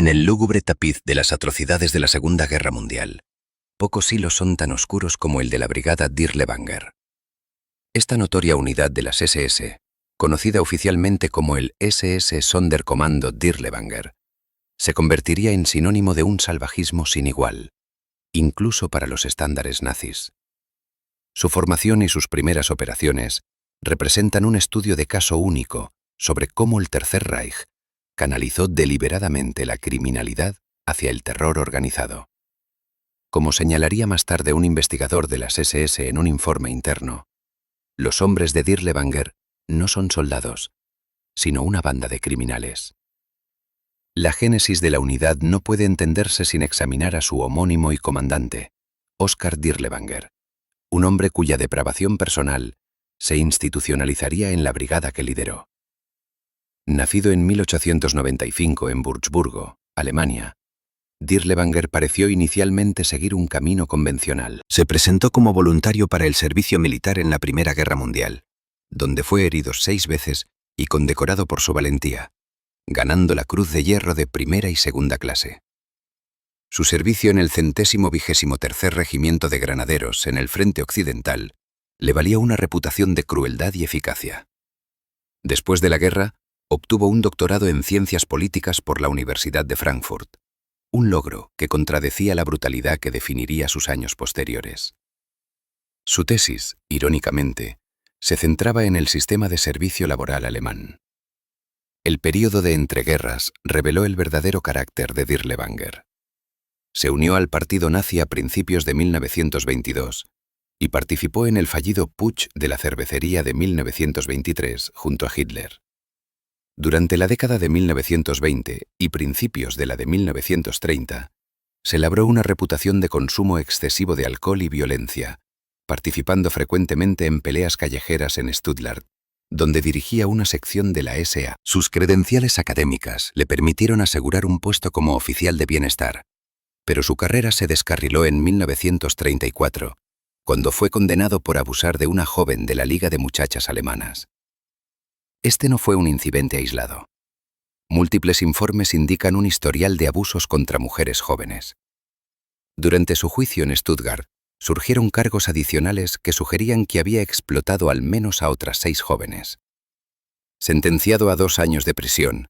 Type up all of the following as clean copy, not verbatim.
En el lúgubre tapiz de las atrocidades de la Segunda Guerra Mundial, pocos hilos son tan oscuros como el de la brigada Dirlewanger. Esta notoria unidad de las SS, conocida oficialmente como el SS Sonderkommando Dirlewanger, se convertiría en sinónimo de un salvajismo sin igual, incluso para los estándares nazis. Su formación y sus primeras operaciones representan un estudio de caso único sobre cómo el Tercer Reich canalizó deliberadamente la criminalidad hacia el terror organizado. Como señalaría más tarde un investigador de las SS en un informe interno, los hombres de Dirlewanger no son soldados, sino una banda de criminales. La génesis de la unidad no puede entenderse sin examinar a su homónimo y comandante, Oskar Dirlewanger, un hombre cuya depravación personal se institucionalizaría en la brigada que lideró. Nacido en 1895 en Würzburgo, Alemania, Dirlewanger pareció inicialmente seguir un camino convencional. Se presentó como voluntario para el servicio militar en la Primera Guerra Mundial, donde fue herido 6 veces y condecorado por su valentía, ganando la Cruz de Hierro de primera y segunda clase. Su servicio en el 123º Regimiento de Granaderos en el Frente Occidental le valía una reputación de crueldad y eficacia. Después de la guerra, obtuvo un doctorado en Ciencias Políticas por la Universidad de Frankfurt, un logro que contradecía la brutalidad que definiría sus años posteriores. Su tesis, irónicamente, se centraba en el sistema de servicio laboral alemán. El período de entreguerras reveló el verdadero carácter de Dirlewanger. Se unió al partido nazi a principios de 1922 y participó en el fallido putsch de la cervecería de 1923 junto a Hitler. Durante la década de 1920 y principios de la de 1930, se labró una reputación de consumo excesivo de alcohol y violencia, participando frecuentemente en peleas callejeras en Stuttgart, donde dirigía una sección de la SA. Sus credenciales académicas le permitieron asegurar un puesto como oficial de bienestar, pero su carrera se descarriló en 1934, cuando fue condenado por abusar de una joven de la Liga de Muchachas Alemanas. Este no fue un incidente aislado. Múltiples informes indican un historial de abusos contra mujeres jóvenes. Durante su juicio en Stuttgart, surgieron cargos adicionales que sugerían que había explotado al menos a otras 6 jóvenes. Sentenciado a 2 años de prisión,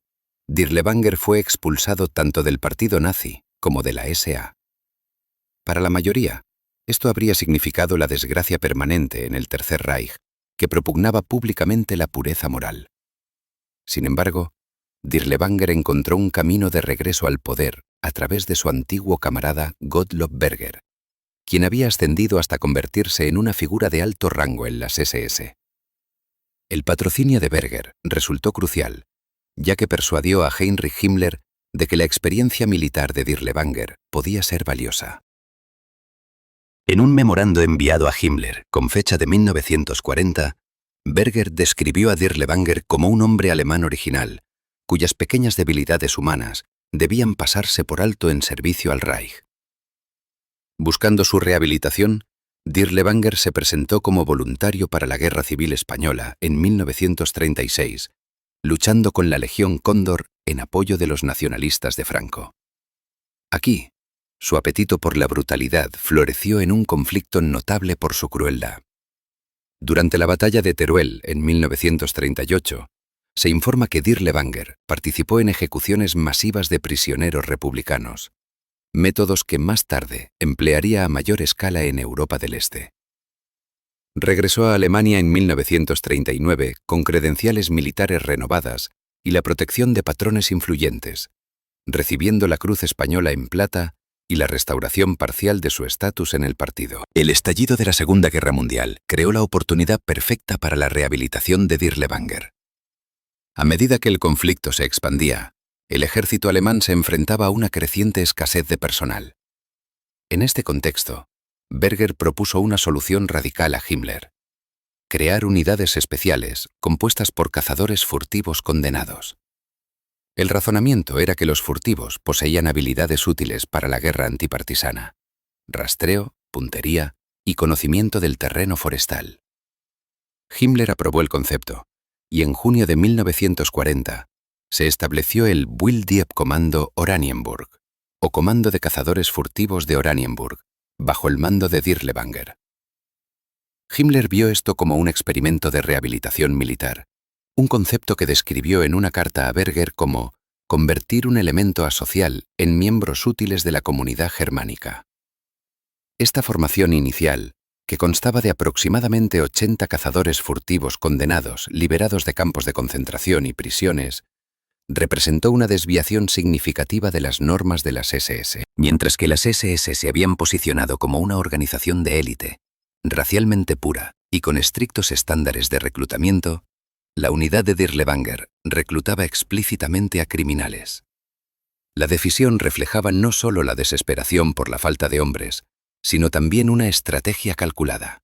Dirlewanger fue expulsado tanto del partido nazi como de la SA. Para la mayoría, esto habría significado la desgracia permanente en el Tercer Reich, que propugnaba públicamente la pureza moral. Sin embargo, Dirlewanger encontró un camino de regreso al poder a través de su antiguo camarada Gottlob Berger, quien había ascendido hasta convertirse en una figura de alto rango en las SS. El patrocinio de Berger resultó crucial, ya que persuadió a Heinrich Himmler de que la experiencia militar de Dirlewanger podía ser valiosa. En un memorando enviado a Himmler con fecha de 1940, Berger describió a Dirlewanger como un hombre alemán original, cuyas pequeñas debilidades humanas debían pasarse por alto en servicio al Reich. Buscando su rehabilitación, Dirlewanger se presentó como voluntario para la Guerra Civil Española en 1936, luchando con la Legión Cóndor en apoyo de los nacionalistas de Franco. Aquí, su apetito por la brutalidad floreció en un conflicto notable por su crueldad. Durante la batalla de Teruel en 1938, se informa que Dirlewanger participó en ejecuciones masivas de prisioneros republicanos, métodos que más tarde emplearía a mayor escala en Europa del Este. Regresó a Alemania en 1939 con credenciales militares renovadas y la protección de patrones influyentes, recibiendo la Cruz Española en plata y la restauración parcial de su estatus en el partido. El estallido de la Segunda Guerra Mundial creó la oportunidad perfecta para la rehabilitación de Dirlewanger. A medida que el conflicto se expandía, el ejército alemán se enfrentaba a una creciente escasez de personal. En este contexto, Berger propuso una solución radical a Himmler: crear unidades especiales compuestas por cazadores furtivos condenados. El razonamiento era que los furtivos poseían habilidades útiles para la guerra antipartisana: rastreo, puntería y conocimiento del terreno forestal. Himmler aprobó el concepto, y en junio de 1940, se estableció el Wilddieb-Kommando Oranienburg, o Comando de Cazadores Furtivos de Oranienburg, bajo el mando de Dirlewanger. Himmler vio esto como un experimento de rehabilitación militar, un concepto que describió en una carta a Berger como convertir un elemento asocial en miembros útiles de la comunidad germánica. Esta formación inicial, que constaba de aproximadamente 80 cazadores furtivos condenados, liberados de campos de concentración y prisiones, representó una desviación significativa de las normas de las SS. Mientras que las SS se habían posicionado como una organización de élite, racialmente pura y con estrictos estándares de reclutamiento, la unidad de Dirlewanger reclutaba explícitamente a criminales. La decisión reflejaba no solo la desesperación por la falta de hombres, sino también una estrategia calculada.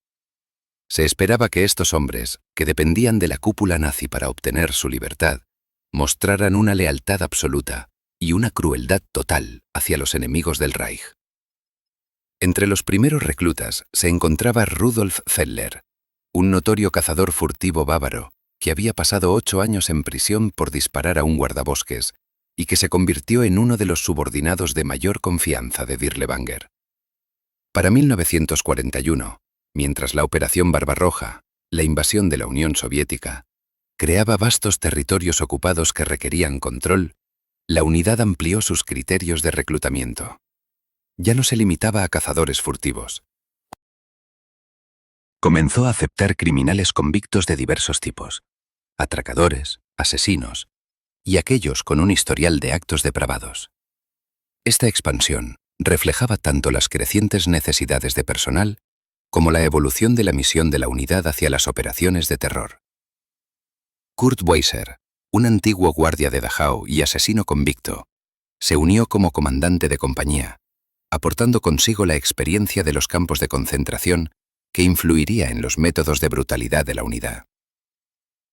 Se esperaba que estos hombres, que dependían de la cúpula nazi para obtener su libertad, mostraran una lealtad absoluta y una crueldad total hacia los enemigos del Reich. Entre los primeros reclutas se encontraba Rudolf Zeller, un notorio cazador furtivo bávaro que había pasado 8 años en prisión por disparar a un guardabosques y que se convirtió en uno de los subordinados de mayor confianza de Dirlewanger. Para 1941, mientras la Operación Barbarroja, la invasión de la Unión Soviética, creaba vastos territorios ocupados que requerían control, la unidad amplió sus criterios de reclutamiento. Ya no se limitaba a cazadores furtivos. Comenzó a aceptar criminales convictos de diversos tipos, atracadores, asesinos y aquellos con un historial de actos depravados. Esta expansión reflejaba tanto las crecientes necesidades de personal como la evolución de la misión de la unidad hacia las operaciones de terror. Kurt Weiser, un antiguo guardia de Dachau y asesino convicto, se unió como comandante de compañía, aportando consigo la experiencia de los campos de concentración que influiría en los métodos de brutalidad de la unidad.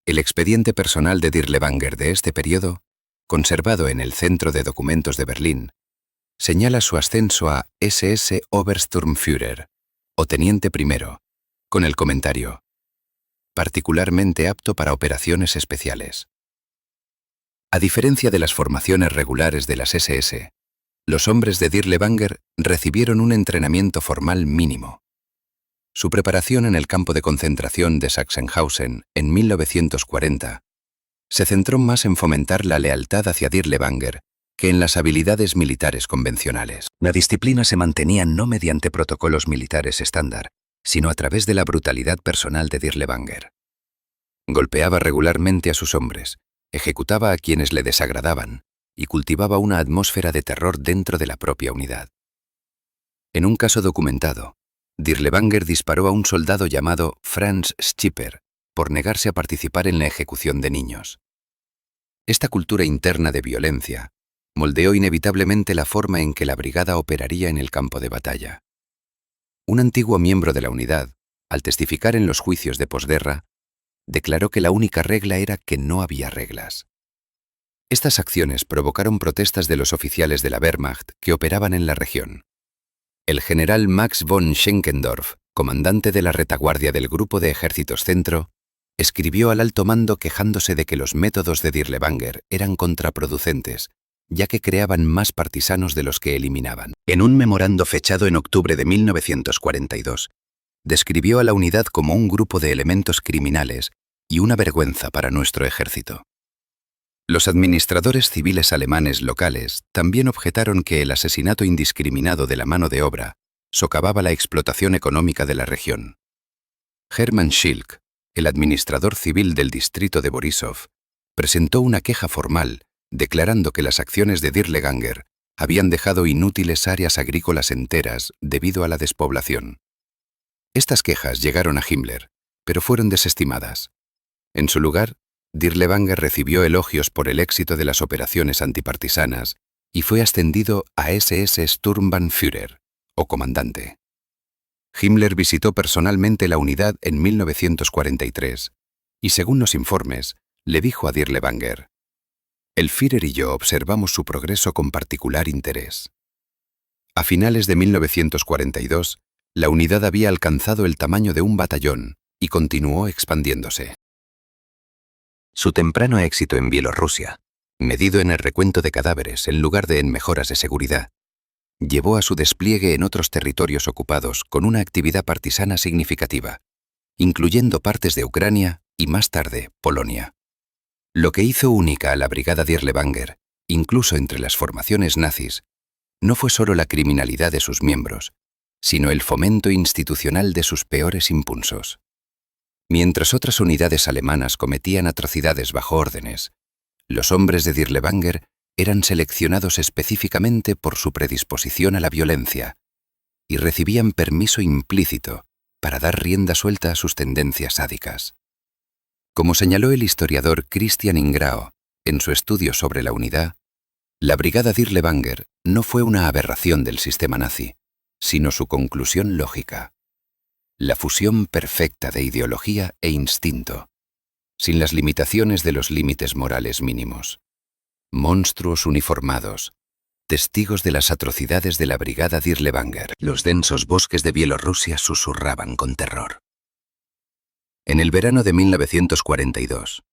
El expediente personal de Dirlewanger de este periodo, conservado en el Centro de Documentos de Berlín, señala su ascenso a SS Obersturmführer, o teniente primero, con el comentario: particularmente apto para operaciones especiales. A diferencia de las formaciones regulares de las SS, los hombres de Dirlewanger recibieron un entrenamiento formal mínimo. Su preparación en el campo de concentración de Sachsenhausen en 1940 se centró más en fomentar la lealtad hacia Dirlewanger que en las habilidades militares convencionales. La disciplina se mantenía no mediante protocolos militares estándar, sino a través de la brutalidad personal de Dirlewanger. Golpeaba regularmente a sus hombres, ejecutaba a quienes le desagradaban y cultivaba una atmósfera de terror dentro de la propia unidad. En un caso documentado, Dirlewanger disparó a un soldado llamado Franz Schipper por negarse a participar en la ejecución de niños. Esta cultura interna de violencia moldeó inevitablemente la forma en que la brigada operaría en el campo de batalla. Un antiguo miembro de la unidad, al testificar en los juicios de posguerra, declaró que la única regla era que no había reglas. Estas acciones provocaron protestas de los oficiales de la Wehrmacht que operaban en la región. El general Max von Schenkendorf, comandante de la retaguardia del Grupo de Ejércitos Centro, escribió al alto mando quejándose de que los métodos de Dirlewanger eran contraproducentes, ya que creaban más partisanos de los que eliminaban. En un memorando fechado en octubre de 1942, describió a la unidad como un grupo de elementos criminales y una vergüenza para nuestro ejército. Los administradores civiles alemanes locales también objetaron que el asesinato indiscriminado de la mano de obra socavaba la explotación económica de la región. Hermann Schilk, el administrador civil del distrito de Borisov, presentó una queja formal declarando que las acciones de Dirlewanger habían dejado inútiles áreas agrícolas enteras debido a la despoblación. Estas quejas llegaron a Himmler, pero fueron desestimadas. En su lugar, Dirlewanger recibió elogios por el éxito de las operaciones antipartisanas y fue ascendido a SS Sturmbannführer, o comandante. Himmler visitó personalmente la unidad en 1943 y, según los informes, le dijo a Dirlewanger: «El Führer y yo observamos su progreso con particular interés». A finales de 1942, la unidad había alcanzado el tamaño de un batallón y continuó expandiéndose. Su temprano éxito en Bielorrusia medido en el recuento de cadáveres en lugar de en mejoras de seguridad, llevó a su despliegue en otros territorios ocupados con una actividad partisana significativa, incluyendo partes de Ucrania y más tarde Polonia. Lo que hizo única a la Brigada Dirlewanger, incluso entre las formaciones nazis, no fue solo la criminalidad de sus miembros, sino el fomento institucional de sus peores impulsos. Mientras otras unidades alemanas cometían atrocidades bajo órdenes, los hombres de Dirlewanger eran seleccionados específicamente por su predisposición a la violencia y recibían permiso implícito para dar rienda suelta a sus tendencias sádicas. Como señaló el historiador Christian Ingrao en su estudio sobre la unidad, la Brigada Dirlewanger no fue una aberración del sistema nazi, sino su conclusión lógica. La fusión perfecta de ideología e instinto, sin las limitaciones de los límites morales mínimos. Monstruos uniformados, testigos de las atrocidades de la Brigada Dirlewanger. Los densos bosques de Bielorrusia susurraban con terror. En el verano de 1942,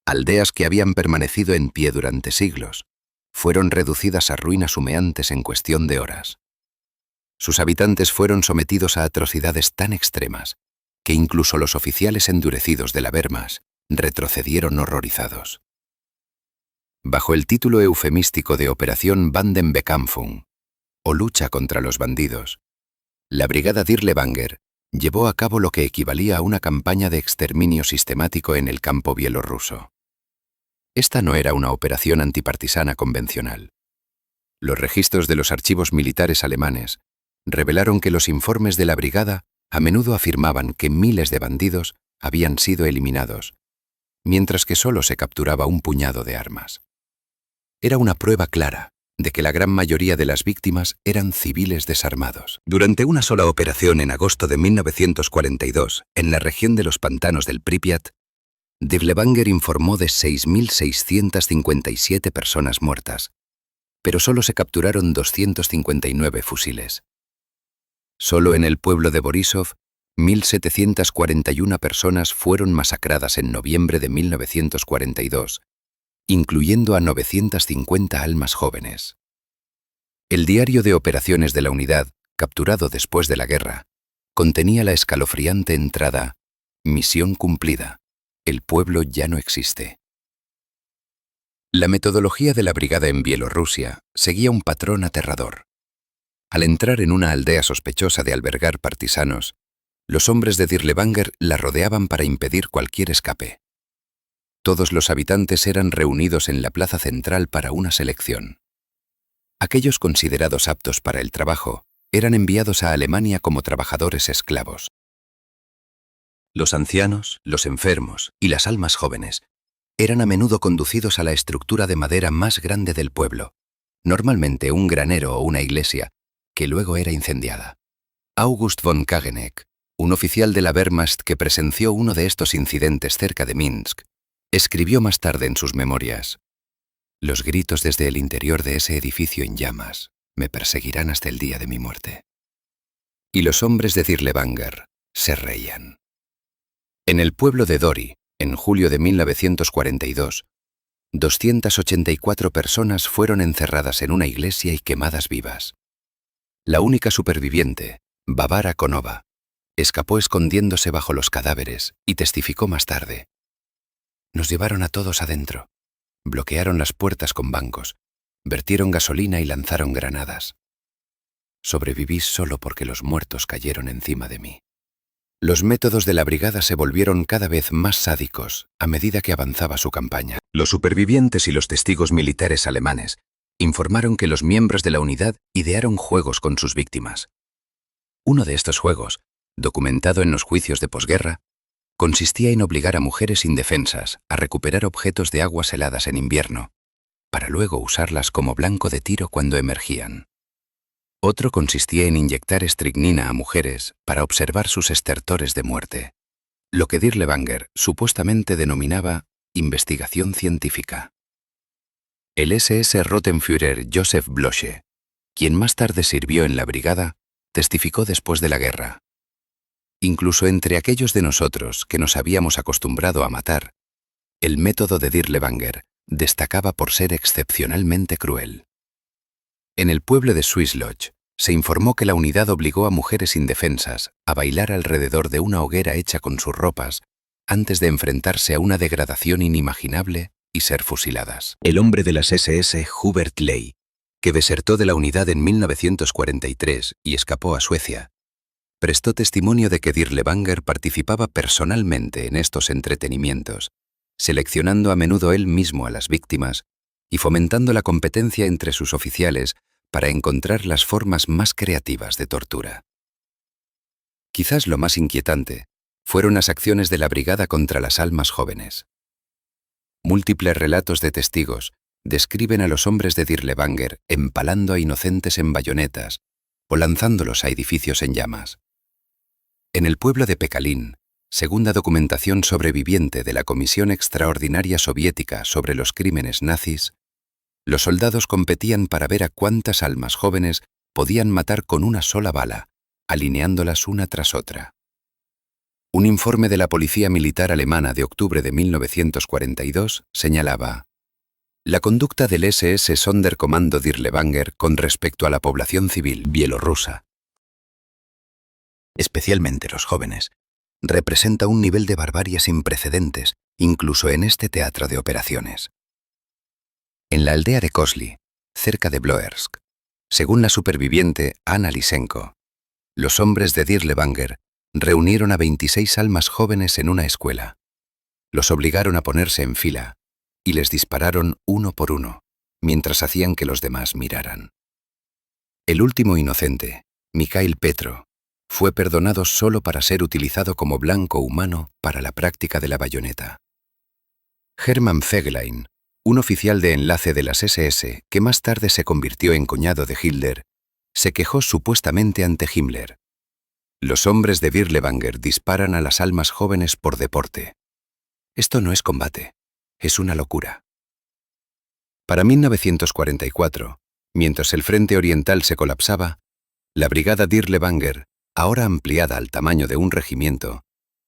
aldeas que habían permanecido en pie durante siglos fueron reducidas a ruinas humeantes en cuestión de horas. Sus habitantes fueron sometidos a atrocidades tan extremas que incluso los oficiales endurecidos de la Wehrmacht retrocedieron horrorizados. Bajo el título eufemístico de Operación Bandenbekämpfung, o lucha contra los bandidos, la Brigada Dirlewanger llevó a cabo lo que equivalía a una campaña de exterminio sistemático en el campo bielorruso. Esta no era una operación antipartisana convencional. Los registros de los archivos militares alemanes revelaron que los informes de la brigada a menudo afirmaban que miles de bandidos habían sido eliminados, mientras que solo se capturaba un puñado de armas. Era una prueba clara de que la gran mayoría de las víctimas eran civiles desarmados. Durante una sola operación en agosto de 1942, en la región de los pantanos del Pripyat, Dirlewanger informó de 6.657 personas muertas, pero solo se capturaron 259 fusiles. Solo en el pueblo de Borisov, 1.741 personas fueron masacradas en noviembre de 1942, incluyendo a 950 almas jóvenes. El diario de operaciones de la unidad, capturado después de la guerra, contenía la escalofriante entrada: «Misión cumplida. El pueblo ya no existe». La metodología de la brigada en Bielorrusia seguía un patrón aterrador. Al entrar en una aldea sospechosa de albergar partisanos, los hombres de Dirlewanger la rodeaban para impedir cualquier escape. Todos los habitantes eran reunidos en la plaza central para una selección. Aquellos considerados aptos para el trabajo eran enviados a Alemania como trabajadores esclavos. Los ancianos, los enfermos y las almas jóvenes eran a menudo conducidos a la estructura de madera más grande del pueblo, normalmente un granero o una iglesia, que luego era incendiada. August von Kageneck, un oficial de la Wehrmacht que presenció uno de estos incidentes cerca de Minsk, escribió más tarde en sus memorias: «Los gritos desde el interior de ese edificio en llamas me perseguirán hasta el día de mi muerte». Y los hombres de Dirlewanger se reían. En el pueblo de Dori, en julio de 1942, 284 personas fueron encerradas en una iglesia y quemadas vivas. La única superviviente, Barbara Konova, escapó escondiéndose bajo los cadáveres y testificó más tarde: «Nos llevaron a todos adentro, bloquearon las puertas con bancos, vertieron gasolina y lanzaron granadas. Sobreviví solo porque los muertos cayeron encima de mí». Los métodos de la brigada se volvieron cada vez más sádicos a medida que avanzaba su campaña. Los supervivientes y los testigos militares alemanes informaron que los miembros de la unidad idearon juegos con sus víctimas. Uno de estos juegos, documentado en los juicios de posguerra, consistía en obligar a mujeres indefensas a recuperar objetos de aguas heladas en invierno, para luego usarlas como blanco de tiro cuando emergían. Otro consistía en inyectar estricnina a mujeres para observar sus estertores de muerte, lo que Dirlewanger supuestamente denominaba investigación científica. El SS Rottenführer Josef Bloche, quien más tarde sirvió en la brigada, testificó después de la guerra: «Incluso entre aquellos de nosotros que nos habíamos acostumbrado a matar, el método de Dirlewanger destacaba por ser excepcionalmente cruel. En el pueblo de Swiss Lodge, se informó que la unidad obligó a mujeres indefensas a bailar alrededor de una hoguera hecha con sus ropas antes de enfrentarse a una degradación inimaginable y ser fusiladas. El hombre de las SS, Hubert Ley, que desertó de la unidad en 1943 y escapó a Suecia, prestó testimonio de que Dirlewanger participaba personalmente en estos entretenimientos, seleccionando a menudo él mismo a las víctimas y fomentando la competencia entre sus oficiales para encontrar las formas más creativas de tortura. Quizás lo más inquietante fueron las acciones de la brigada contra las almas jóvenes. Múltiples relatos de testigos describen a los hombres de Dirlewanger empalando a inocentes en bayonetas o lanzándolos a edificios en llamas. En el pueblo de Pekalin, segunda documentación sobreviviente de la Comisión Extraordinaria Soviética sobre los Crímenes Nazis, los soldados competían para ver a cuántas almas jóvenes podían matar con una sola bala, alineándolas una tras otra. Un informe de la Policía Militar Alemana de octubre de 1942 señalaba: la conducta del SS Sonderkommando Dirlewanger con respecto a la población civil bielorrusa, especialmente los jóvenes, representa un nivel de barbarie sin precedentes, incluso en este teatro de operaciones. En la aldea de Kosly, cerca de Bloersk, según la superviviente Anna Lysenko, los hombres de Dirlewanger reunieron a 26 almas jóvenes en una escuela. Los obligaron a ponerse en fila y les dispararon uno por uno, mientras hacían que los demás miraran. El último inocente, Mikhail Petro, fue perdonado solo para ser utilizado como blanco humano para la práctica de la bayoneta. Hermann Fegelein, un oficial de enlace de las SS que más tarde se convirtió en cuñado de Hitler, se quejó supuestamente ante Himmler: los hombres de Dirlewanger disparan a las almas jóvenes por deporte. Esto no es combate, es una locura. Para 1944, mientras el frente oriental se colapsaba, la brigada Dirlewanger, ahora ampliada al tamaño de un regimiento,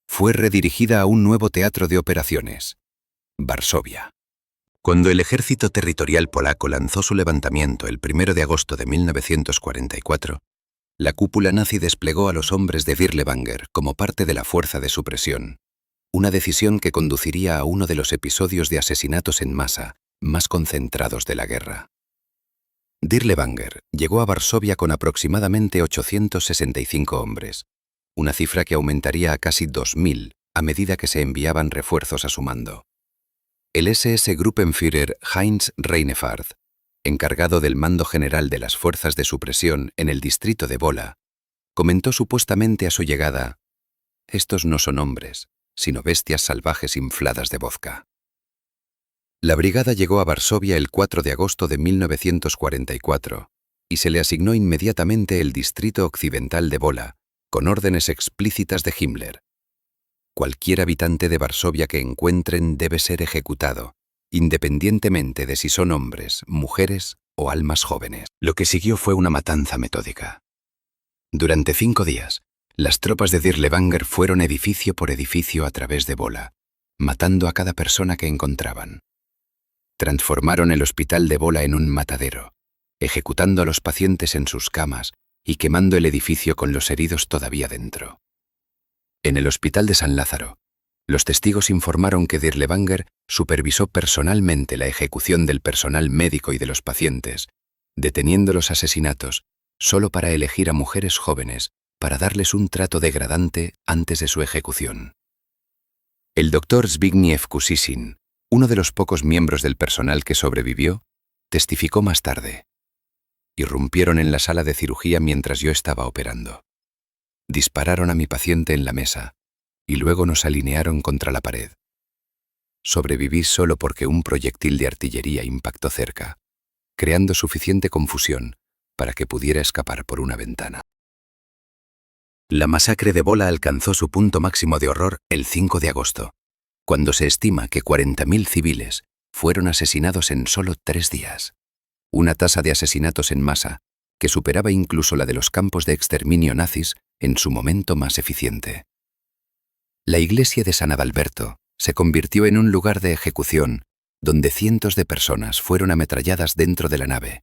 fue redirigida a un nuevo teatro de operaciones, Varsovia. Cuando el ejército territorial polaco lanzó su levantamiento el 1 de agosto de 1944, la cúpula nazi desplegó a los hombres de Dirlewanger como parte de la fuerza de supresión, una decisión que conduciría a uno de los episodios de asesinatos en masa más concentrados de la guerra. Dirlewanger llegó a Varsovia con aproximadamente 865 hombres, una cifra que aumentaría a casi 2000 a medida que se enviaban refuerzos a su mando. El SS Gruppenführer Heinz Reinefeld, encargado del mando general de las fuerzas de supresión en el distrito de Wola, comentó supuestamente a su llegada: estos no son hombres, sino bestias salvajes infladas de vodka. La brigada llegó a Varsovia el 4 de agosto de 1944 y se le asignó inmediatamente el distrito occidental de Wola, con órdenes explícitas de Himmler. Cualquier habitante de Varsovia que encuentren debe ser ejecutado, independientemente de si son hombres, mujeres o almas jóvenes. Lo que siguió fue una matanza metódica. Durante 5 días, las tropas de Dirlewanger fueron edificio por edificio a través de Wola, matando a cada persona que encontraban. Transformaron el hospital de Wola en un matadero, ejecutando a los pacientes en sus camas y quemando el edificio con los heridos todavía dentro. En el hospital de San Lázaro, los testigos informaron que Dirlewanger supervisó personalmente la ejecución del personal médico y de los pacientes, deteniendo los asesinatos solo para elegir a mujeres jóvenes para darles un trato degradante antes de su ejecución. El doctor Zbigniew Kusisin, uno de los pocos miembros del personal que sobrevivió, testificó más tarde: irrumpieron en la sala de cirugía mientras yo estaba operando. Dispararon a mi paciente en la mesa y luego nos alinearon contra la pared. Sobreviví solo porque un proyectil de artillería impactó cerca, creando suficiente confusión para que pudiera escapar por una ventana. La masacre de Wola alcanzó su punto máximo de horror el 5 de agosto, cuando se estima que 40.000 civiles fueron asesinados en solo 3 días. Una tasa de asesinatos en masa que superaba incluso la de los campos de exterminio nazis en su momento más eficiente. La iglesia de San Adalberto se convirtió en un lugar de ejecución donde cientos de personas fueron ametralladas dentro de la nave.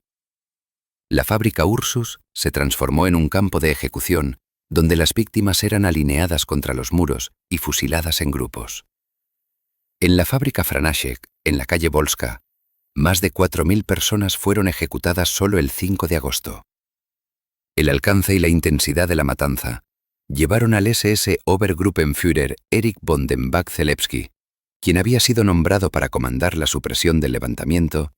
La fábrica Ursus se transformó en un campo de ejecución donde las víctimas eran alineadas contra los muros y fusiladas en grupos. En la fábrica Franaszek, en la calle Volska, más de 4.000 personas fueron ejecutadas solo el 5 de agosto. El alcance y la intensidad de la matanza llevaron al SS Obergruppenführer Erich von dem Bach-Zelewski, quien había sido nombrado para comandar la supresión del levantamiento,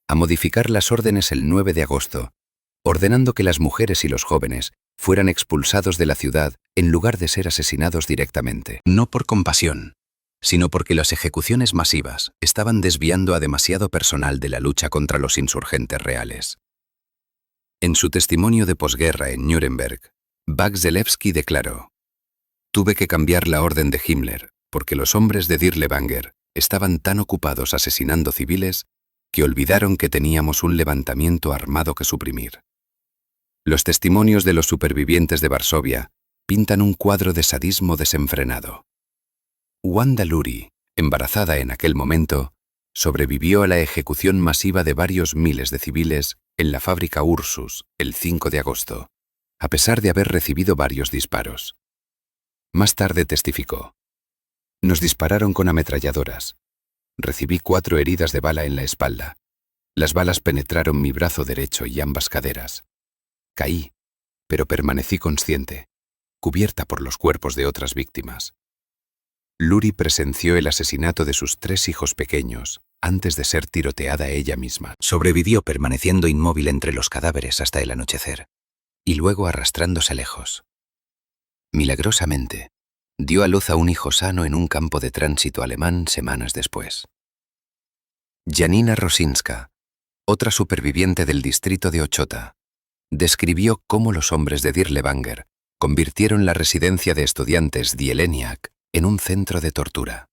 a modificar las órdenes el 9 de agosto, ordenando que las mujeres y los jóvenes fueran expulsados de la ciudad en lugar de ser asesinados directamente. No por compasión, sino porque las ejecuciones masivas estaban desviando a demasiado personal de la lucha contra los insurgentes reales. En su testimonio de posguerra en Nuremberg, Bach-Zelewski declaró: «Tuve que cambiar la orden de Himmler porque los hombres de Dirlewanger estaban tan ocupados asesinando civiles que olvidaron que teníamos un levantamiento armado que suprimir». Los testimonios de los supervivientes de Varsovia pintan un cuadro de sadismo desenfrenado. Wanda Lurie, embarazada en aquel momento, sobrevivió a la ejecución masiva de varios miles de civiles en la fábrica Ursus el 5 de agosto, a pesar de haber recibido varios disparos. Más tarde testificó: «Nos dispararon con ametralladoras. Recibí 4 heridas de bala en la espalda. Las balas penetraron mi brazo derecho y ambas caderas. Caí, pero permanecí consciente, cubierta por los cuerpos de otras víctimas». Lurie presenció el asesinato de sus 3 hijos pequeños antes de ser tiroteada ella misma. Sobrevivió permaneciendo inmóvil entre los cadáveres hasta el anochecer, y luego arrastrándose lejos. Milagrosamente, dio a luz a un hijo sano en un campo de tránsito alemán semanas después. Janina Rosinska, otra superviviente del distrito de Ochota, describió cómo los hombres de Dirlewanger convirtieron la residencia de estudiantes Dieleniak en un centro de tortura.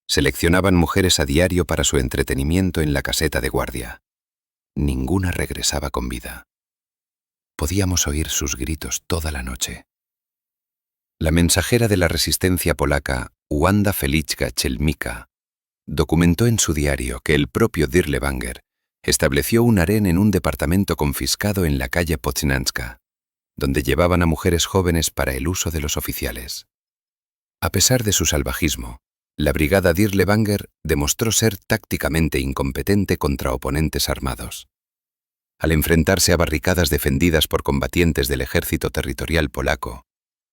Seleccionaban mujeres a diario para su entretenimiento en la caseta de guardia. Ninguna regresaba con vida. Podíamos oír sus gritos toda la noche. La mensajera de la resistencia polaca, Wanda Feliczka Chelmika, documentó en su diario que el propio Dirlewanger estableció un harén en un departamento confiscado en la calle Poznanska, donde llevaban a mujeres jóvenes para el uso de los oficiales. A pesar de su salvajismo, la brigada Dirlewanger demostró ser tácticamente incompetente contra oponentes armados. Al enfrentarse a barricadas defendidas por combatientes del ejército territorial polaco,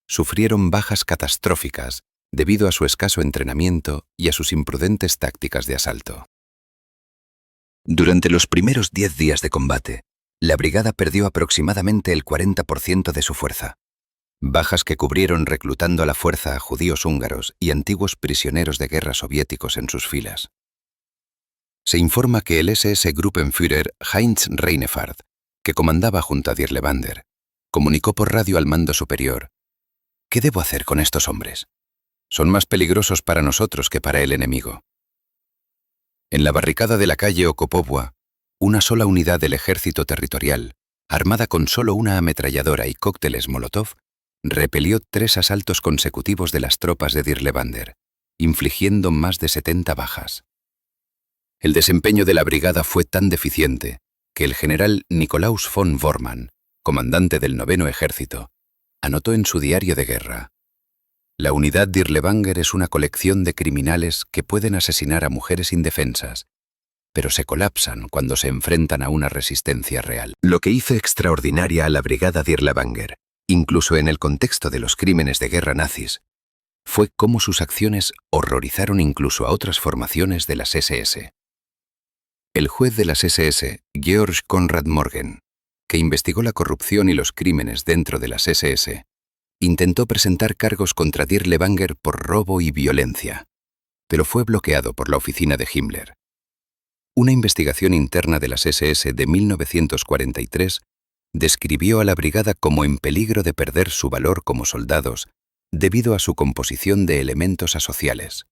sufrieron bajas catastróficas debido a su escaso entrenamiento y a sus imprudentes tácticas de asalto. Durante los primeros 10 días de combate, la brigada perdió aproximadamente el 40% de su fuerza. Bajas que cubrieron reclutando a la fuerza a judíos húngaros y antiguos prisioneros de guerra soviéticos en sus filas. Se informa que el SS Gruppenführer Heinz Reinefeld, que comandaba junto a Dirlewanger, comunicó por radio al mando superior: «¿Qué debo hacer con estos hombres? Son más peligrosos para nosotros que para el enemigo». En la barricada de la calle Okopowka, una sola unidad del ejército territorial, armada con solo una ametralladora y cócteles Molotov, repelió 3 asaltos consecutivos de las tropas de Dirlewanger, infligiendo más de 70 bajas. El desempeño de la brigada fue tan deficiente que el general Nikolaus von Bormann, comandante del 9º Ejército, anotó en su diario de guerra: «La unidad Dirlewanger es una colección de criminales que pueden asesinar a mujeres indefensas, pero se colapsan cuando se enfrentan a una resistencia real». Lo que hizo extraordinaria a la brigada Dirlewanger, incluso en el contexto de los crímenes de guerra nazis, fue cómo sus acciones horrorizaron incluso a otras formaciones de las SS. El juez de las SS, Georg Konrad Morgen, que investigó la corrupción y los crímenes dentro de las SS, intentó presentar cargos contra Dirlewanger por robo y violencia, pero fue bloqueado por la oficina de Himmler. Una investigación interna de las SS de 1943 describió a la brigada como en peligro de perder su valor como soldados debido a su composición de elementos asociales.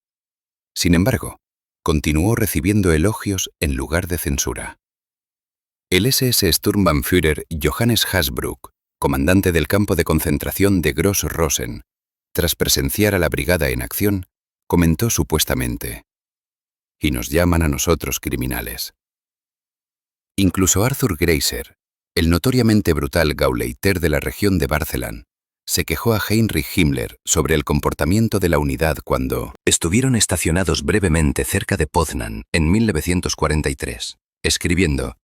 Sin embargo, continuó recibiendo elogios en lugar de censura. El SS Sturmbannführer Johannes Hasbrouck, comandante del campo de concentración de Gross-Rosen, tras presenciar a la brigada en acción, comentó supuestamente: y nos llaman a nosotros criminales. Incluso Arthur Greiser, el notoriamente brutal Gauleiter de la región de Barcelona, se quejó a Heinrich Himmler sobre el comportamiento de la unidad cuando estuvieron estacionados brevemente cerca de Poznan en 1943, escribiendo: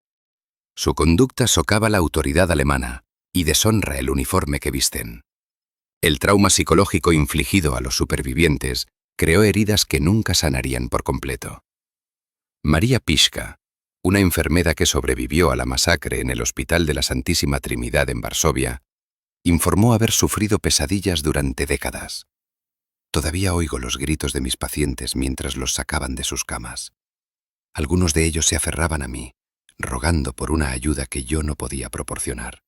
«Su conducta socava la autoridad alemana y deshonra el uniforme que visten». El trauma psicológico infligido a los supervivientes creó heridas que nunca sanarían por completo. María Piszka, una enfermera que sobrevivió a la masacre en el Hospital de la Santísima Trinidad en Varsovia, informó haber sufrido pesadillas durante décadas. Todavía oigo los gritos de mis pacientes mientras los sacaban de sus camas. Algunos de ellos se aferraban a mí, rogando por una ayuda que yo no podía proporcionar.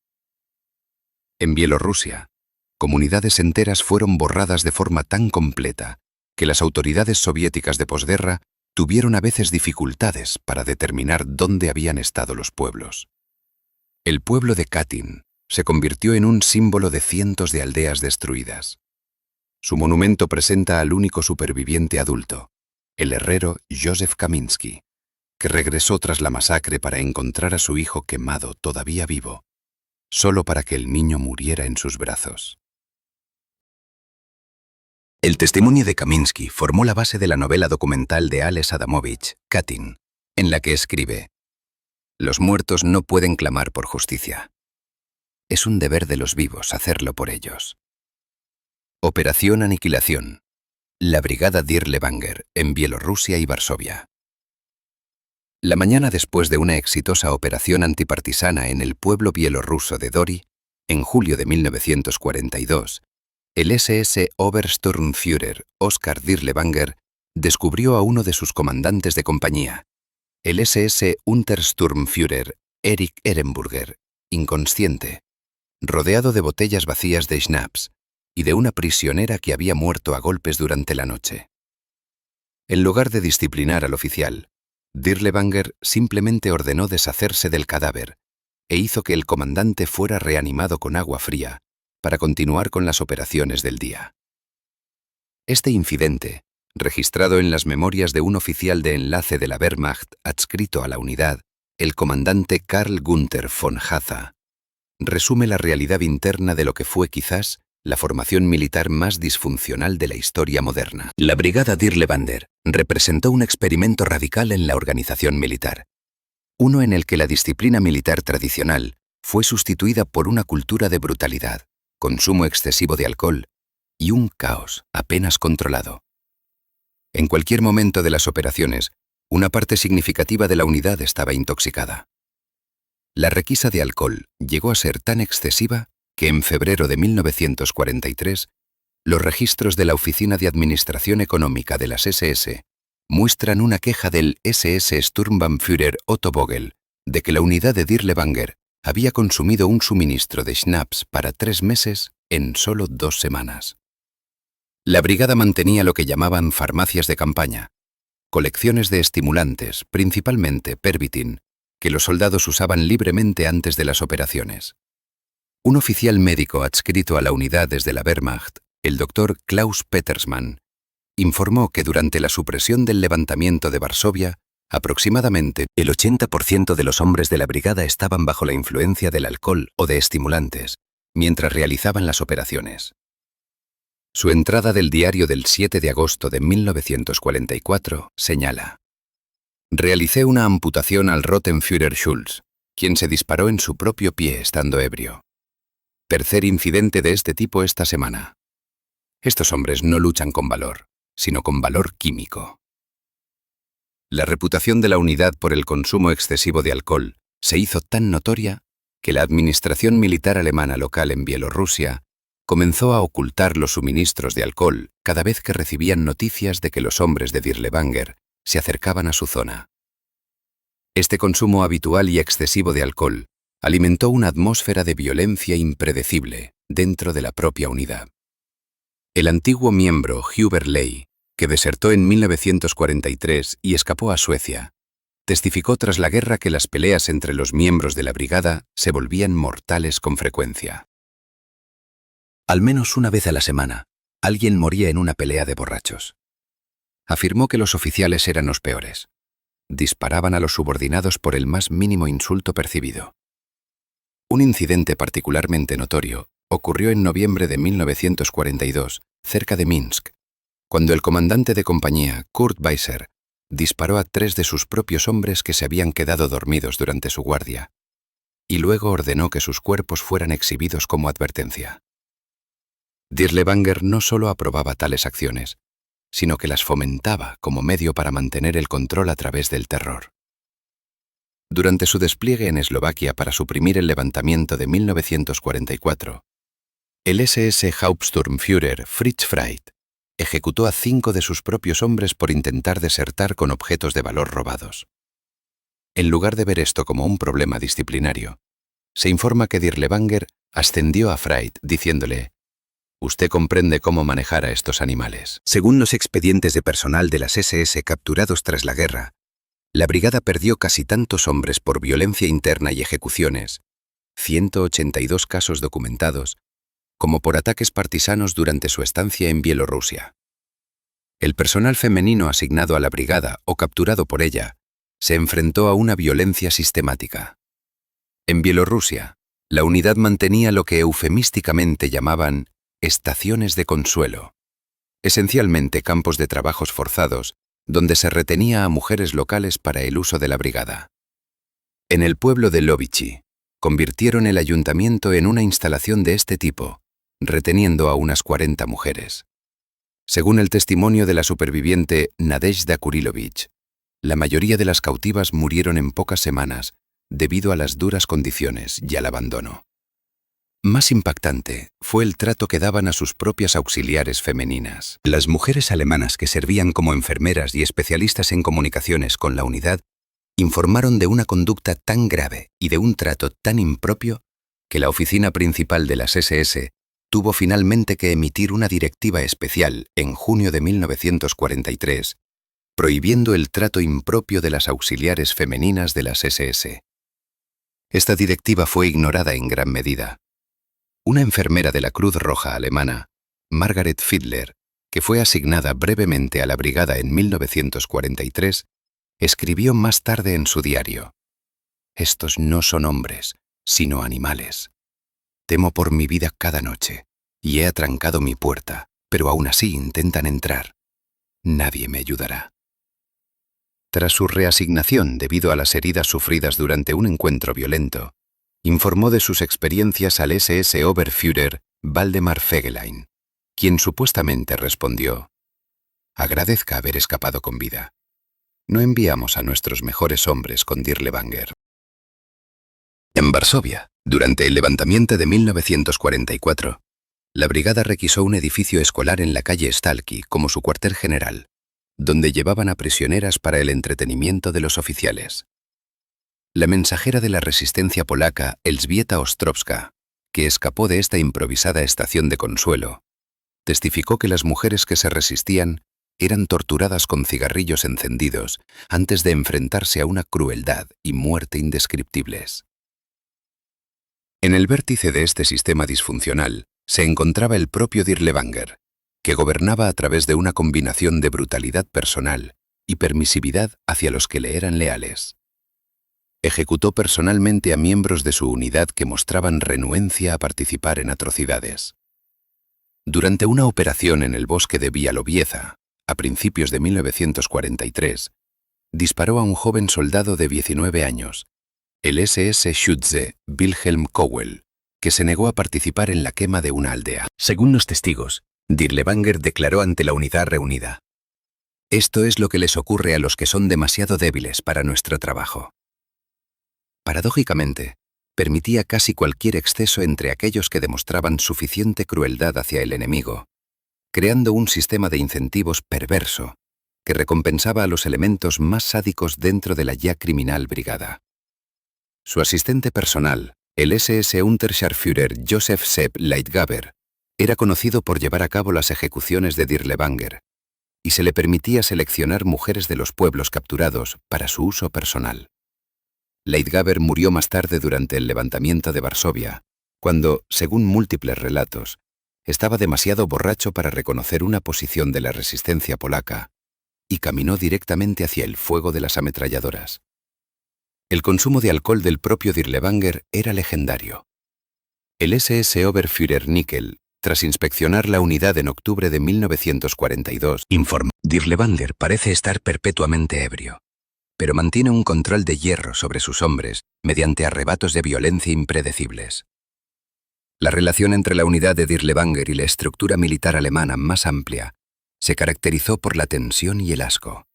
En Bielorrusia, comunidades enteras fueron borradas de forma tan completa que las autoridades soviéticas de posguerra tuvieron a veces dificultades para determinar dónde habían estado los pueblos. El pueblo de Katyn se convirtió en un símbolo de cientos de aldeas destruidas. Su monumento presenta al único superviviente adulto, el herrero Józef Kamiński, que regresó tras la masacre para encontrar a su hijo quemado todavía vivo, solo para que el niño muriera en sus brazos. El testimonio de Kamiński formó la base de la novela documental de Ales Adamovich, Katyn, en la que escribe: «Los muertos no pueden clamar por justicia. Es un deber de los vivos hacerlo por ellos». Operación Aniquilación. La Brigada Dirlewanger en Bielorrusia y Varsovia. La mañana después de una exitosa operación antipartisana en el pueblo bielorruso de Dori, en julio de 1942, el SS Obersturmführer Oskar Dirlewanger descubrió a uno de sus comandantes de compañía, el SS Untersturmführer Erich Ehrenburger, inconsciente, rodeado de botellas vacías de schnapps y de una prisionera que había muerto a golpes durante la noche. En lugar de disciplinar al oficial, Dirlewanger simplemente ordenó deshacerse del cadáver e hizo que el comandante fuera reanimado con agua fría para continuar con las operaciones del día. Este incidente, registrado en las memorias de un oficial de enlace de la Wehrmacht adscrito a la unidad, el comandante Karl Günther von Haza, resume la realidad interna de lo que fue quizás la formación militar más disfuncional de la historia moderna. La Brigada Dirlewanger representó un experimento radical en la organización militar, uno en el que la disciplina militar tradicional fue sustituida por una cultura de brutalidad, consumo excesivo de alcohol y un caos apenas controlado. En cualquier momento de las operaciones, una parte significativa de la unidad estaba intoxicada. La requisa de alcohol llegó a ser tan excesiva que en febrero de 1943, los registros de la Oficina de Administración Económica de las SS muestran una queja del SS Sturmbannführer Otto Vogel de que la unidad de Dirlewanger había consumido un suministro de schnapps para 3 meses en solo 2 semanas. La brigada mantenía lo que llamaban farmacias de campaña, colecciones de estimulantes, principalmente Pervitin, que los soldados usaban libremente antes de las operaciones. Un oficial médico adscrito a la unidad desde la Wehrmacht, el doctor Klaus Petersmann, informó que durante la supresión del levantamiento de Varsovia, aproximadamente el 80% de los hombres de la brigada estaban bajo la influencia del alcohol o de estimulantes, mientras realizaban las operaciones. Su entrada del diario del 7 de agosto de 1944 señala: «Realicé una amputación al Rottenführer Schulz, quien se disparó en su propio pie estando ebrio. Tercer incidente de este tipo esta semana. Estos hombres no luchan con valor, sino con valor químico». La reputación de la unidad por el consumo excesivo de alcohol se hizo tan notoria que la administración militar alemana local en Bielorrusia comenzó a ocultar los suministros de alcohol cada vez que recibían noticias de que los hombres de Dirlewanger se acercaban a su zona. Este consumo habitual y excesivo de alcohol alimentó una atmósfera de violencia impredecible dentro de la propia unidad. El antiguo miembro Hubert Ley, que desertó en 1943 y escapó a Suecia, testificó tras la guerra que las peleas entre los miembros de la brigada se volvían mortales con frecuencia. Al menos una vez a la semana, alguien moría en una pelea de borrachos. Afirmó que los oficiales eran los peores. Disparaban a los subordinados por el más mínimo insulto percibido. Un incidente particularmente notorio ocurrió en noviembre de 1942, cerca de Minsk, cuando el comandante de compañía, Kurt Weiser, disparó a 3 de sus propios hombres que se habían quedado dormidos durante su guardia, y luego ordenó que sus cuerpos fueran exhibidos como advertencia. Dirlewanger no solo aprobaba tales acciones, sino que las fomentaba como medio para mantener el control a través del terror. Durante su despliegue en Eslovaquia para suprimir el levantamiento de 1944, el SS Hauptsturmführer Fritz Freit ejecutó a 5 de sus propios hombres por intentar desertar con objetos de valor robados. En lugar de ver esto como un problema disciplinario, se informa que Dirlewanger ascendió a Freit diciéndole: «Usted comprende cómo manejar a estos animales». Según los expedientes de personal de las SS capturados tras la guerra, la brigada perdió casi tantos hombres por violencia interna y ejecuciones, 182 casos documentados, como por ataques partisanos durante su estancia en Bielorrusia. El personal femenino asignado a la brigada o capturado por ella se enfrentó a una violencia sistemática. En Bielorrusia, la unidad mantenía lo que eufemísticamente llamaban estaciones de consuelo, esencialmente campos de trabajos forzados, donde se retenía a mujeres locales para el uso de la brigada. En el pueblo de Lovichi, convirtieron el ayuntamiento en una instalación de este tipo, reteniendo a unas 40 mujeres. Según el testimonio de la superviviente Nadezhda Kurilovich, la mayoría de las cautivas murieron en pocas semanas debido a las duras condiciones y al abandono. Más impactante fue el trato que daban a sus propias auxiliares femeninas. Las mujeres alemanas que servían como enfermeras y especialistas en comunicaciones con la unidad informaron de una conducta tan grave y de un trato tan impropio que la oficina principal de las SS tuvo finalmente que emitir una directiva especial en junio de 1943, prohibiendo el trato impropio de las auxiliares femeninas de las SS. Esta directiva fue ignorada en gran medida. Una enfermera de la Cruz Roja alemana, Margaret Fiedler, que fue asignada brevemente a la brigada en 1943, escribió más tarde en su diario: «Estos no son hombres, sino animales. Temo por mi vida cada noche, y he atrancado mi puerta, pero aún así intentan entrar. Nadie me ayudará». Tras su reasignación debido a las heridas sufridas durante un encuentro violento, informó de sus experiencias al SS Oberführer Waldemar Fegelein, quien supuestamente respondió: «Agradezca haber escapado con vida. No enviamos a nuestros mejores hombres con Dirlewanger». En Varsovia, durante el levantamiento de 1944, la brigada requisó un edificio escolar en la calle Stalki como su cuartel general, donde llevaban a prisioneras para el entretenimiento de los oficiales. La mensajera de la resistencia polaca, Elżbieta Ostrowska, que escapó de esta improvisada estación de consuelo, testificó que las mujeres que se resistían eran torturadas con cigarrillos encendidos antes de enfrentarse a una crueldad y muerte indescriptibles. En el vértice de este sistema disfuncional se encontraba el propio Dirlewanger, que gobernaba a través de una combinación de brutalidad personal y permisividad hacia los que le eran leales. Ejecutó personalmente a miembros de su unidad que mostraban renuencia a participar en atrocidades. Durante una operación en el bosque de Bialowieza, a principios de 1943, disparó a un joven soldado de 19 años, el SS Schütze Wilhelm Kowel, que se negó a participar en la quema de una aldea. Según los testigos, Dirlewanger declaró ante la unidad reunida: «Esto es lo que les ocurre a los que son demasiado débiles para nuestro trabajo». Paradójicamente, permitía casi cualquier exceso entre aquellos que demostraban suficiente crueldad hacia el enemigo, creando un sistema de incentivos perverso que recompensaba a los elementos más sádicos dentro de la ya criminal brigada. Su asistente personal, el SS Unterscharführer Josef Sepp Leitgaber, era conocido por llevar a cabo las ejecuciones de Dirlewanger, y se le permitía seleccionar mujeres de los pueblos capturados para su uso personal. Leitgaber murió más tarde durante el levantamiento de Varsovia, cuando, según múltiples relatos, estaba demasiado borracho para reconocer una posición de la resistencia polaca y caminó directamente hacia el fuego de las ametralladoras. El consumo de alcohol del propio Dirlewanger era legendario. El SS Oberführer Nickel, tras inspeccionar la unidad en octubre de 1942, informó: Dirlewanger parece estar perpetuamente ebrio, pero mantiene un control de hierro sobre sus hombres mediante arrebatos de violencia impredecibles. La relación entre la unidad de Dirlewanger y la estructura militar alemana más amplia se caracterizó por la tensión y el asco.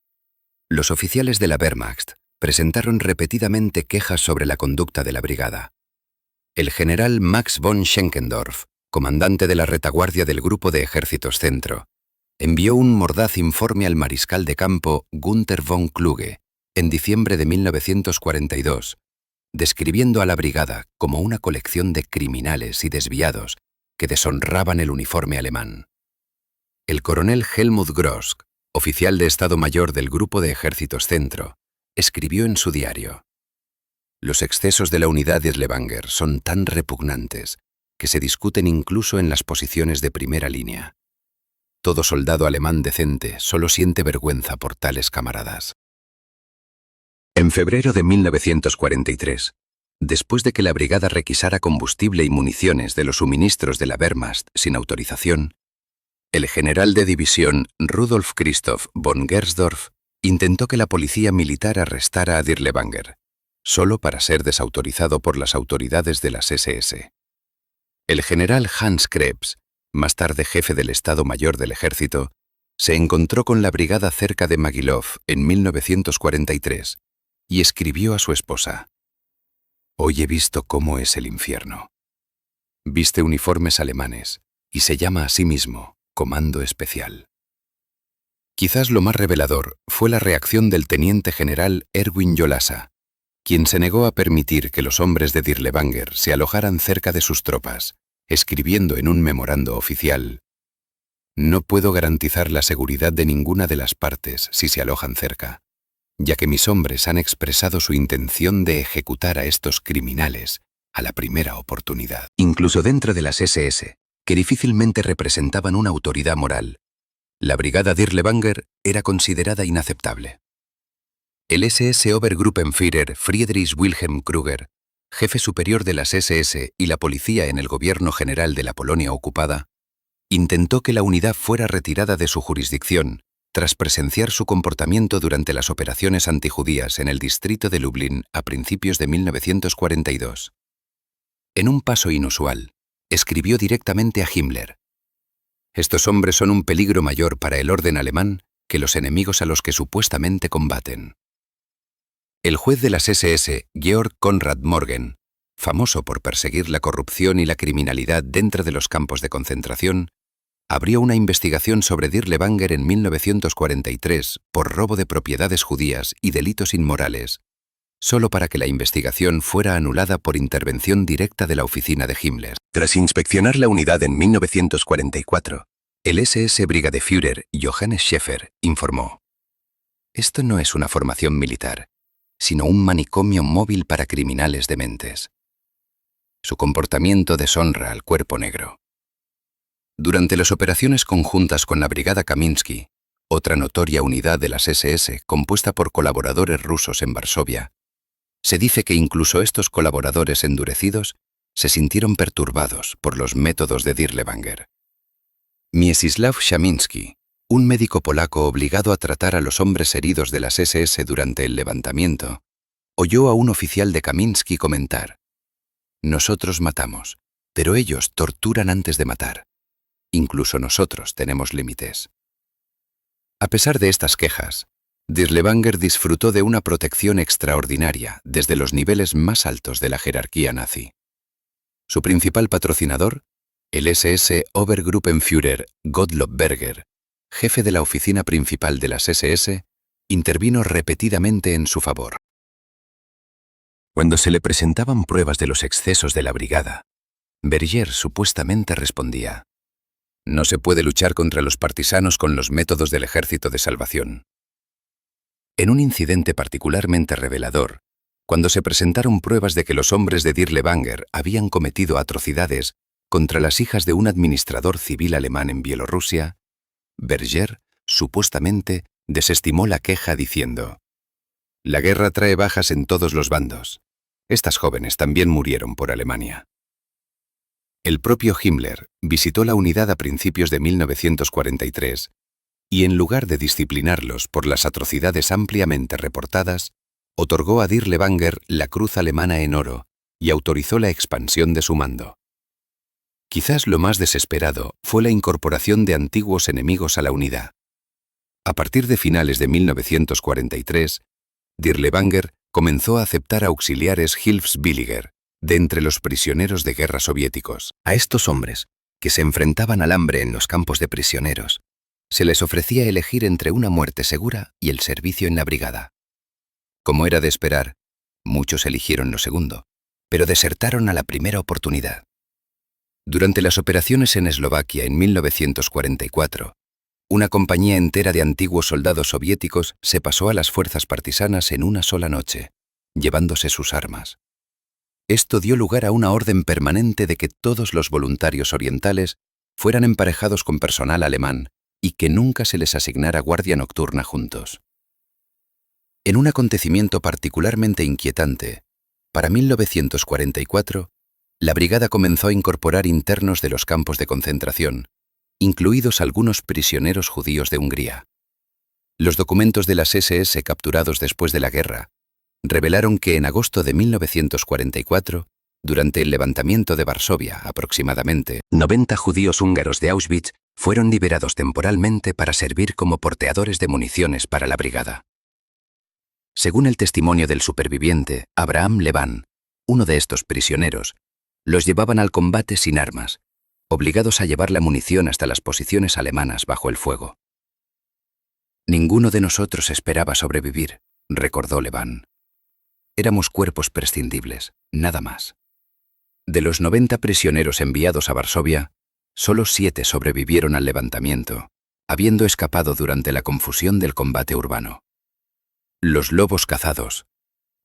Los oficiales de la Wehrmacht presentaron repetidamente quejas sobre la conducta de la brigada. El general Max von Schenkendorf, comandante de la retaguardia del Grupo de Ejércitos Centro, envió un mordaz informe al mariscal de campo Gunther von Kluge en diciembre de 1942, describiendo a la brigada como una colección de criminales y desviados que deshonraban el uniforme alemán. El coronel Helmut Grosk, oficial de Estado Mayor del Grupo de Ejércitos Centro, escribió en su diario: «Los excesos de la unidad Dirlewanger son tan repugnantes que se discuten incluso en las posiciones de primera línea. Todo soldado alemán decente solo siente vergüenza por tales camaradas». En febrero de 1943, después de que la brigada requisara combustible y municiones de los suministros de la Wehrmacht sin autorización, el general de división Rudolf Christoph von Gersdorf intentó que la policía militar arrestara a Dirlewanger, solo para ser desautorizado por las autoridades de las SS. El general Hans Krebs, más tarde jefe del Estado Mayor del Ejército, se encontró con la brigada cerca de Magilov en 1943 y escribió a su esposa: «Hoy he visto cómo es el infierno. Viste uniformes alemanes y se llama a sí mismo Comando Especial». Quizás lo más revelador fue la reacción del teniente general Erwin Jolassa, quien se negó a permitir que los hombres de Dirlewanger se alojaran cerca de sus tropas, escribiendo en un memorando oficial: «No puedo garantizar la seguridad de ninguna de las partes si se alojan cerca, ya que mis hombres han expresado su intención de ejecutar a estos criminales a la primera oportunidad». Incluso dentro de las SS, que difícilmente representaban una autoridad moral, la brigada Dirlewanger era considerada inaceptable. El SS Obergruppenführer Friedrich Wilhelm Krüger, jefe superior de las SS y la policía en el gobierno general de la Polonia ocupada, intentó que la unidad fuera retirada de su jurisdicción tras presenciar su comportamiento durante las operaciones antijudías en el distrito de Lublin a principios de 1942. En un paso inusual, escribió directamente a Himmler: «Estos hombres son un peligro mayor para el orden alemán que los enemigos a los que supuestamente combaten». El juez de las SS, Georg Konrad Morgen, famoso por perseguir la corrupción y la criminalidad dentro de los campos de concentración, abrió una investigación sobre Dirlewanger en 1943 por robo de propiedades judías y delitos inmorales, solo para que la investigación fuera anulada por intervención directa de la oficina de Himmler. Tras inspeccionar la unidad en 1944, el SS Brigadeführer Johannes Schäfer informó: «Esto no es una formación militar, sino un manicomio móvil para criminales dementes. Su comportamiento deshonra al cuerpo negro». Durante las operaciones conjuntas con la Brigada Kaminsky, otra notoria unidad de las SS compuesta por colaboradores rusos en Varsovia, se dice que incluso estos colaboradores endurecidos se sintieron perturbados por los métodos de Dirlewanger. Mieczysław Szamiński, un médico polaco obligado a tratar a los hombres heridos de las SS durante el levantamiento, oyó a un oficial de Kaminsky comentar: «Nosotros matamos, pero ellos torturan antes de matar. Incluso nosotros tenemos límites». A pesar de estas quejas, Dirlewanger disfrutó de una protección extraordinaria desde los niveles más altos de la jerarquía nazi. Su principal patrocinador, el SS Obergruppenführer Gottlob Berger, jefe de la oficina principal de las SS, intervino repetidamente en su favor. Cuando se le presentaban pruebas de los excesos de la brigada, Berger supuestamente respondía: «No se puede luchar contra los partisanos con los métodos del Ejército de Salvación». En un incidente particularmente revelador, cuando se presentaron pruebas de que los hombres de Dirlewanger habían cometido atrocidades contra las hijas de un administrador civil alemán en Bielorrusia, Berger supuestamente desestimó la queja diciendo: «La guerra trae bajas en todos los bandos. Estas jóvenes también murieron por Alemania». El propio Himmler visitó la unidad a principios de 1943 y, en lugar de disciplinarlos por las atrocidades ampliamente reportadas, otorgó a Dirlewanger la Cruz Alemana en oro y autorizó la expansión de su mando. Quizás lo más desesperado fue la incorporación de antiguos enemigos a la unidad. A partir de finales de 1943, Dirlewanger comenzó a aceptar auxiliares Hilfsbilliger de entre los prisioneros de guerra soviéticos. A estos hombres, que se enfrentaban al hambre en los campos de prisioneros, se les ofrecía elegir entre una muerte segura y el servicio en la brigada. Como era de esperar, muchos eligieron lo segundo, pero desertaron a la primera oportunidad. Durante las operaciones en Eslovaquia en 1944, una compañía entera de antiguos soldados soviéticos se pasó a las fuerzas partisanas en una sola noche, llevándose sus armas. Esto dio lugar a una orden permanente de que todos los voluntarios orientales fueran emparejados con personal alemán y que nunca se les asignara guardia nocturna juntos. En un acontecimiento particularmente inquietante, para 1944, la brigada comenzó a incorporar internos de los campos de concentración, incluidos algunos prisioneros judíos de Hungría. Los documentos de las SS capturados después de la guerra revelaron que en agosto de 1944, durante el levantamiento de Varsovia, aproximadamente 90 judíos húngaros de Auschwitz fueron liberados temporalmente para servir como porteadores de municiones para la brigada. Según el testimonio del superviviente, Abraham Levan, uno de estos prisioneros, los llevaban al combate sin armas, obligados a llevar la munición hasta las posiciones alemanas bajo el fuego. «Ninguno de nosotros esperaba sobrevivir», recordó Levan. «Éramos cuerpos prescindibles, nada más». De los 90 prisioneros enviados a Varsovia, solo 7 sobrevivieron al levantamiento, habiendo escapado durante la confusión del combate urbano. Los lobos cazados.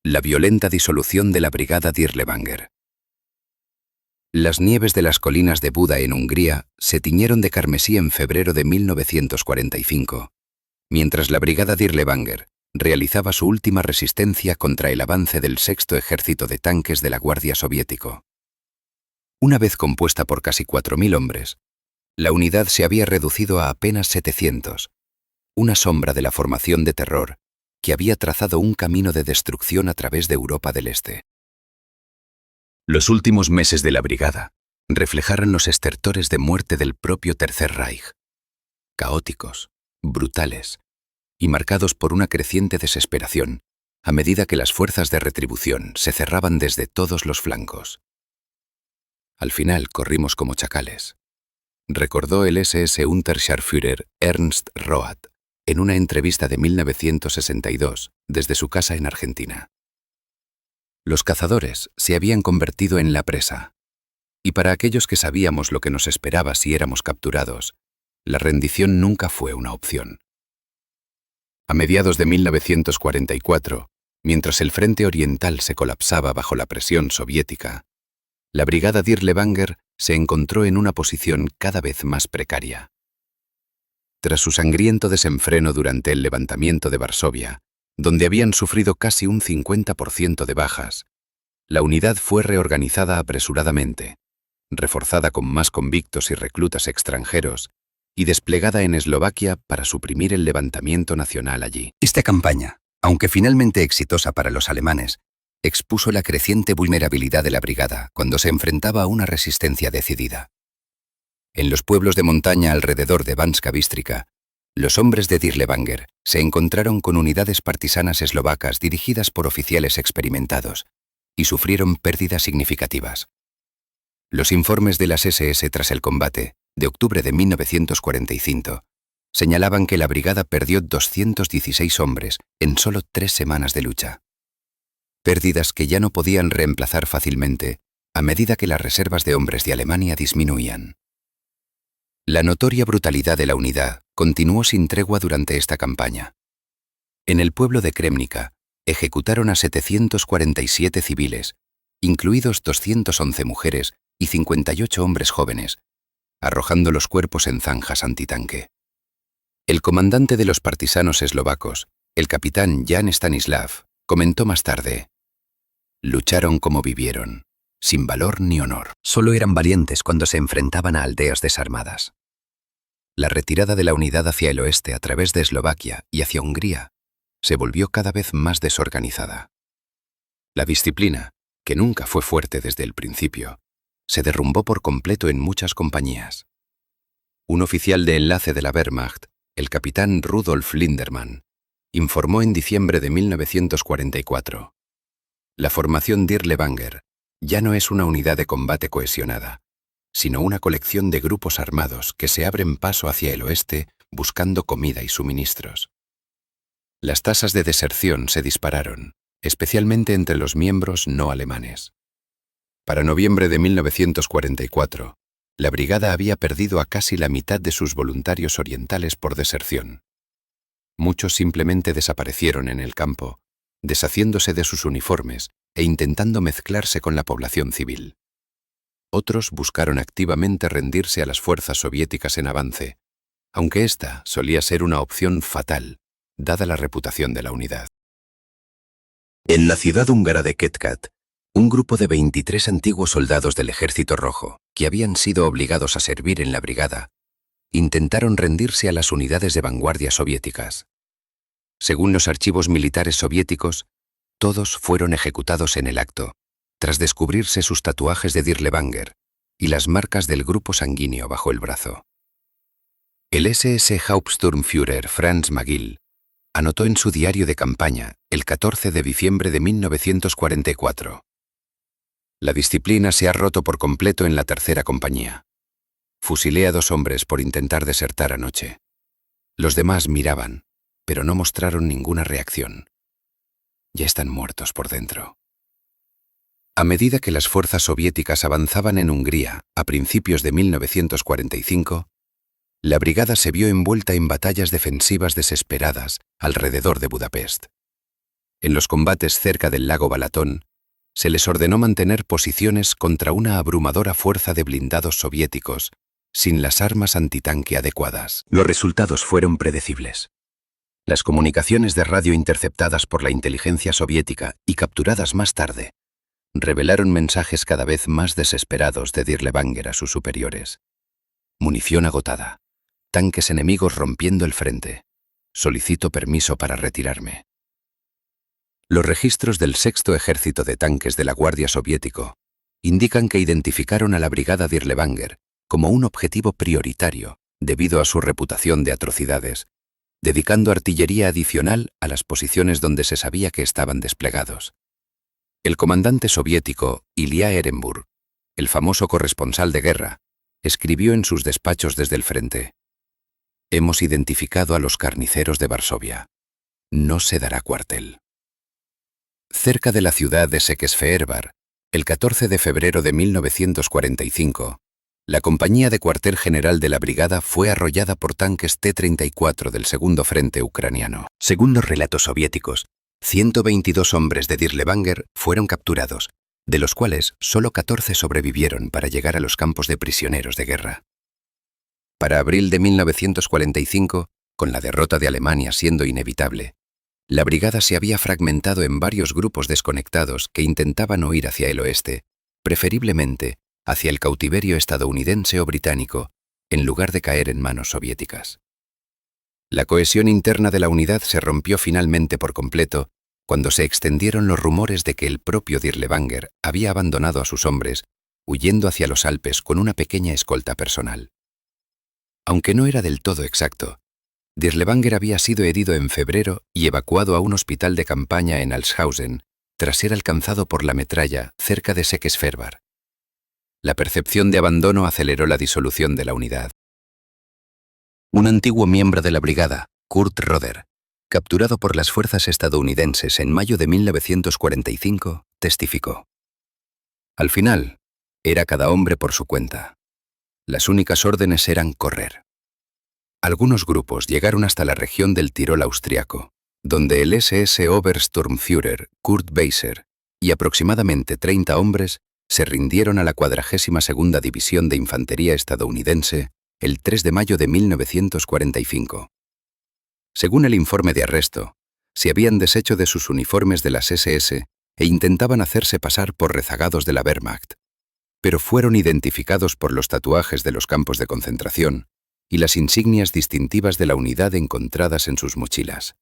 La violenta disolución de la brigada Dirlewanger. Las nieves de las colinas de Buda en Hungría se tiñeron de carmesí en febrero de 1945, mientras la brigada Dirlewanger realizaba su última resistencia contra el avance del sexto ejército de tanques de la Guardia Soviético. Una vez compuesta por casi 4.000 hombres, la unidad se había reducido a apenas 700, una sombra de la formación de terror que había trazado un camino de destrucción a través de Europa del Este. Los últimos meses de la brigada reflejaron los estertores de muerte del propio Tercer Reich, caóticos, brutales y marcados por una creciente desesperación a medida que las fuerzas de retribución se cerraban desde todos los flancos. Al final corrimos como chacales, recordó el SS Unterscharführer Ernst Roth en una entrevista de 1962 desde su casa en Argentina. Los cazadores se habían convertido en la presa, y para aquellos que sabíamos lo que nos esperaba si éramos capturados, la rendición nunca fue una opción. A mediados de 1944, mientras el frente oriental se colapsaba bajo la presión soviética, la brigada Dirlewanger se encontró en una posición cada vez más precaria. Tras su sangriento desenfreno durante el levantamiento de Varsovia, donde habían sufrido casi un 50% de bajas, la unidad fue reorganizada apresuradamente, reforzada con más convictos y reclutas extranjeros y desplegada en Eslovaquia para suprimir el levantamiento nacional allí. Esta campaña, aunque finalmente exitosa para los alemanes, expuso la creciente vulnerabilidad de la brigada cuando se enfrentaba a una resistencia decidida. En los pueblos de montaña alrededor de Banská Bystrica, los hombres de Dirlewanger se encontraron con unidades partisanas eslovacas dirigidas por oficiales experimentados y sufrieron pérdidas significativas. Los informes de las SS tras el combate, de octubre de 1945, señalaban que la brigada perdió 216 hombres en solo 3 semanas de lucha. Pérdidas que ya no podían reemplazar fácilmente a medida que las reservas de hombres de Alemania disminuían. La notoria brutalidad de la unidad continuó sin tregua durante esta campaña. En el pueblo de Kremnica ejecutaron a 747 civiles, incluidos 211 mujeres y 58 hombres jóvenes, arrojando los cuerpos en zanjas antitanque. El comandante de los partisanos eslovacos, el capitán Jan Stanislav, comentó más tarde: lucharon como vivieron, sin valor ni honor. Solo eran valientes cuando se enfrentaban a aldeas desarmadas. La retirada de la unidad hacia el oeste a través de Eslovaquia y hacia Hungría se volvió cada vez más desorganizada. La disciplina, que nunca fue fuerte desde el principio, se derrumbó por completo en muchas compañías. Un oficial de enlace de la Wehrmacht, el capitán Rudolf Lindermann, informó en diciembre de 1944: la formación Dirlewanger ya no es una unidad de combate cohesionada, sino una colección de grupos armados que se abren paso hacia el oeste buscando comida y suministros. Las tasas de deserción se dispararon, especialmente entre los miembros no alemanes. Para noviembre de 1944, la brigada había perdido a casi la mitad de sus voluntarios orientales por deserción. Muchos simplemente desaparecieron en el campo, deshaciéndose de sus uniformes e intentando mezclarse con la población civil. Otros buscaron activamente rendirse a las fuerzas soviéticas en avance, aunque esta solía ser una opción fatal, dada la reputación de la unidad. En la ciudad húngara de Ketkat, un grupo de 23 antiguos soldados del Ejército Rojo, que habían sido obligados a servir en la brigada, intentaron rendirse a las unidades de vanguardia soviéticas. Según los archivos militares soviéticos, todos fueron ejecutados en el acto, tras descubrirse sus tatuajes de Dirlewanger y las marcas del grupo sanguíneo bajo el brazo. El SS Hauptsturmführer Franz Magill anotó en su diario de campaña el 14 de diciembre de 1944: la disciplina se ha roto por completo en la tercera compañía. Fusilé a 2 hombres por intentar desertar anoche. Los demás miraban, pero no mostraron ninguna reacción. Ya están muertos por dentro. A medida que las fuerzas soviéticas avanzaban en Hungría a principios de 1945, la brigada se vio envuelta en batallas defensivas desesperadas alrededor de Budapest. En los combates cerca del lago Balatón, se les ordenó mantener posiciones contra una abrumadora fuerza de blindados soviéticos, sin las armas antitanque adecuadas. Los resultados fueron predecibles. Las comunicaciones de radio interceptadas por la inteligencia soviética y capturadas más tarde revelaron mensajes cada vez más desesperados de Dirlewanger a sus superiores. Munición agotada. Tanques enemigos rompiendo el frente. Solicito permiso para retirarme. Los registros del Sexto Ejército de Tanques de la Guardia Soviético indican que identificaron a la brigada Dirlewanger como un objetivo prioritario debido a su reputación de atrocidades, dedicando artillería adicional a las posiciones donde se sabía que estaban desplegados. El comandante soviético Ilya Ehrenburg, el famoso corresponsal de guerra, escribió en sus despachos desde el frente: hemos identificado a los carniceros de Varsovia. No se dará cuartel. Cerca de la ciudad de Székesfehérvár, el 14 de febrero de 1945, la compañía de cuartel general de la brigada fue arrollada por tanques T-34 del Segundo Frente Ucraniano. Según los relatos soviéticos, 122 hombres de Dirlewanger fueron capturados, de los cuales solo 14 sobrevivieron para llegar a los campos de prisioneros de guerra. Para abril de 1945, con la derrota de Alemania siendo inevitable, la brigada se había fragmentado en varios grupos desconectados que intentaban huir hacia el oeste, preferiblemente hacia el cautiverio estadounidense o británico, en lugar de caer en manos soviéticas. La cohesión interna de la unidad se rompió finalmente por completo cuando se extendieron los rumores de que el propio Dirlewanger había abandonado a sus hombres, huyendo hacia los Alpes con una pequeña escolta personal. Aunque no era del todo exacto, Dirlewanger había sido herido en febrero y evacuado a un hospital de campaña en Altshausen tras ser alcanzado por la metralla cerca de Székesfehérvár. La percepción de abandono aceleró la disolución de la unidad. Un antiguo miembro de la brigada, Kurt Roder, capturado por las fuerzas estadounidenses en mayo de 1945, testificó: al final, era cada hombre por su cuenta. Las únicas órdenes eran correr. Algunos grupos llegaron hasta la región del Tirol austriaco, donde el SS Obersturmführer Kurt Beiser y aproximadamente 30 hombres se rindieron a la 42ª División de Infantería estadounidense el 3 de mayo de 1945. Según el informe de arresto, se habían deshecho de sus uniformes de las SS e intentaban hacerse pasar por rezagados de la Wehrmacht, pero fueron identificados por los tatuajes de los campos de concentración y las insignias distintivas de la unidad encontradas en sus mochilas.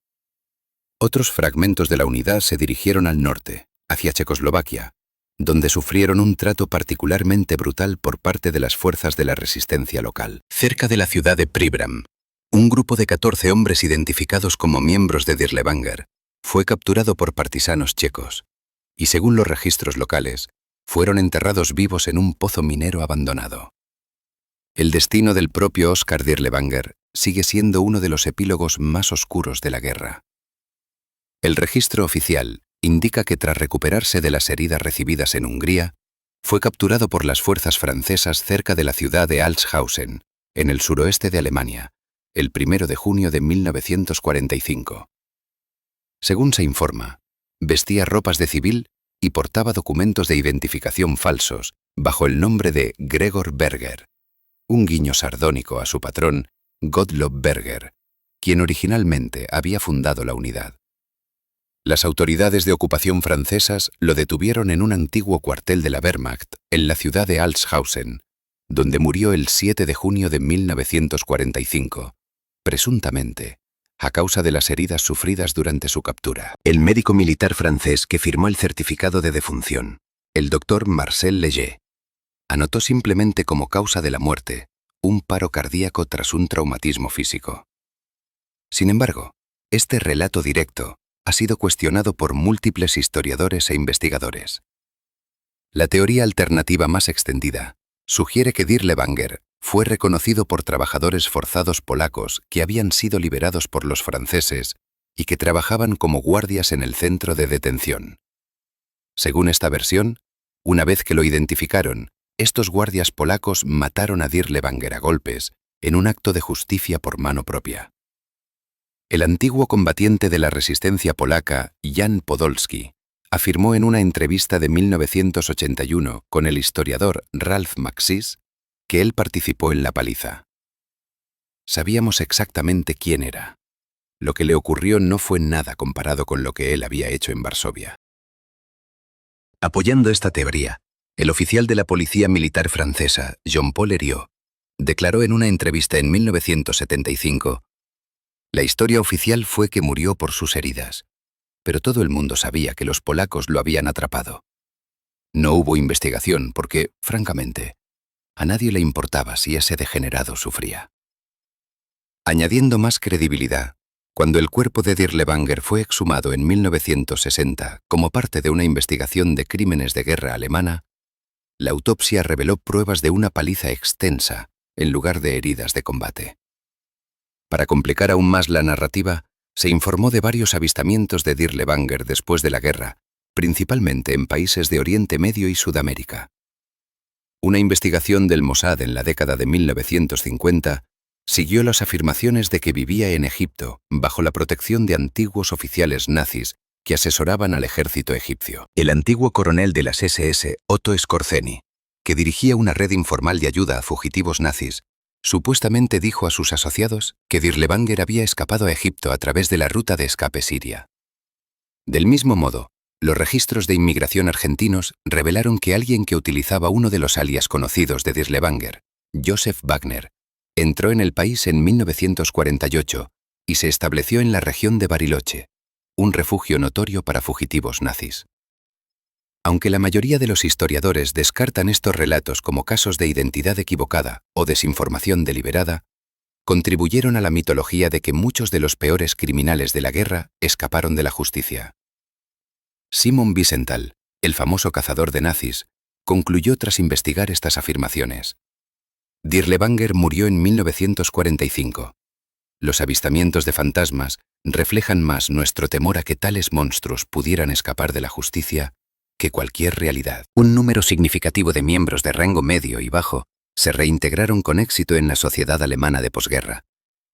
Otros fragmentos de la unidad se dirigieron al norte, hacia Checoslovaquia, donde sufrieron un trato particularmente brutal por parte de las fuerzas de la resistencia local. Cerca de la ciudad de Příbram, un grupo de 14 hombres identificados como miembros de Dirlewanger fue capturado por partisanos checos y, según los registros locales, fueron enterrados vivos en un pozo minero abandonado. El destino del propio Oskar Dirlewanger sigue siendo uno de los epílogos más oscuros de la guerra. El registro oficial indica que tras recuperarse de las heridas recibidas en Hungría, fue capturado por las fuerzas francesas cerca de la ciudad de Altshausen, en el suroeste de Alemania, el 1 de junio de 1945. Según se informa, vestía ropas de civil y portaba documentos de identificación falsos bajo el nombre de Gregor Berger, un guiño sardónico a su patrón, Gottlob Berger, quien originalmente había fundado la unidad. Las autoridades de ocupación francesas lo detuvieron en un antiguo cuartel de la Wehrmacht en la ciudad de Altshausen, donde murió el 7 de junio de 1945, presuntamente a causa de las heridas sufridas durante su captura. El médico militar francés que firmó el certificado de defunción, el doctor Marcel Leger, anotó simplemente como causa de la muerte un paro cardíaco tras un traumatismo físico. Sin embargo, este relato directo ha sido cuestionado por múltiples historiadores e investigadores. La teoría alternativa más extendida sugiere que Dirlewanger fue reconocido por trabajadores forzados polacos que habían sido liberados por los franceses y que trabajaban como guardias en el centro de detención. Según esta versión, una vez que lo identificaron, estos guardias polacos mataron a Dirlewanger a golpes en un acto de justicia por mano propia. El antiguo combatiente de la resistencia polaca, Jan Podolski, afirmó en una entrevista de 1981 con el historiador Ralph Maxis que él participó en la paliza. Sabíamos exactamente quién era. Lo que le ocurrió no fue nada comparado con lo que él había hecho en Varsovia. Apoyando esta teoría, el oficial de la policía militar francesa, Jean-Paul Herriot, declaró en una entrevista en 1975: la historia oficial fue que murió por sus heridas, pero todo el mundo sabía que los polacos lo habían atrapado. No hubo investigación porque, francamente, a nadie le importaba si ese degenerado sufría. Añadiendo más credibilidad, cuando el cuerpo de Dirlewanger fue exhumado en 1960 como parte de una investigación de crímenes de guerra alemana, la autopsia reveló pruebas de una paliza extensa en lugar de heridas de combate. Para complicar aún más la narrativa, se informó de varios avistamientos de Dirlewanger después de la guerra, principalmente en países de Oriente Medio y Sudamérica. Una investigación del Mossad en la década de 1950 siguió las afirmaciones de que vivía en Egipto bajo la protección de antiguos oficiales nazis que asesoraban al ejército egipcio. El antiguo coronel de las SS, Otto Skorzeny, que dirigía una red informal de ayuda a fugitivos nazis, supuestamente dijo a sus asociados que Dirlewanger había escapado a Egipto a través de la ruta de escape siria. Del mismo modo, los registros de inmigración argentinos revelaron que alguien que utilizaba uno de los alias conocidos de Dirlewanger, Joseph Wagner, entró en el país en 1948 y se estableció en la región de Bariloche, un refugio notorio para fugitivos nazis. Aunque la mayoría de los historiadores descartan estos relatos como casos de identidad equivocada o desinformación deliberada, contribuyeron a la mitología de que muchos de los peores criminales de la guerra escaparon de la justicia. Simon Wiesenthal, el famoso cazador de nazis, concluyó tras investigar estas afirmaciones: Dirlewanger murió en 1945. Los avistamientos de fantasmas reflejan más nuestro temor a que tales monstruos pudieran escapar de la justicia que cualquier realidad. Un número significativo de miembros de rango medio y bajo se reintegraron con éxito en la sociedad alemana de posguerra,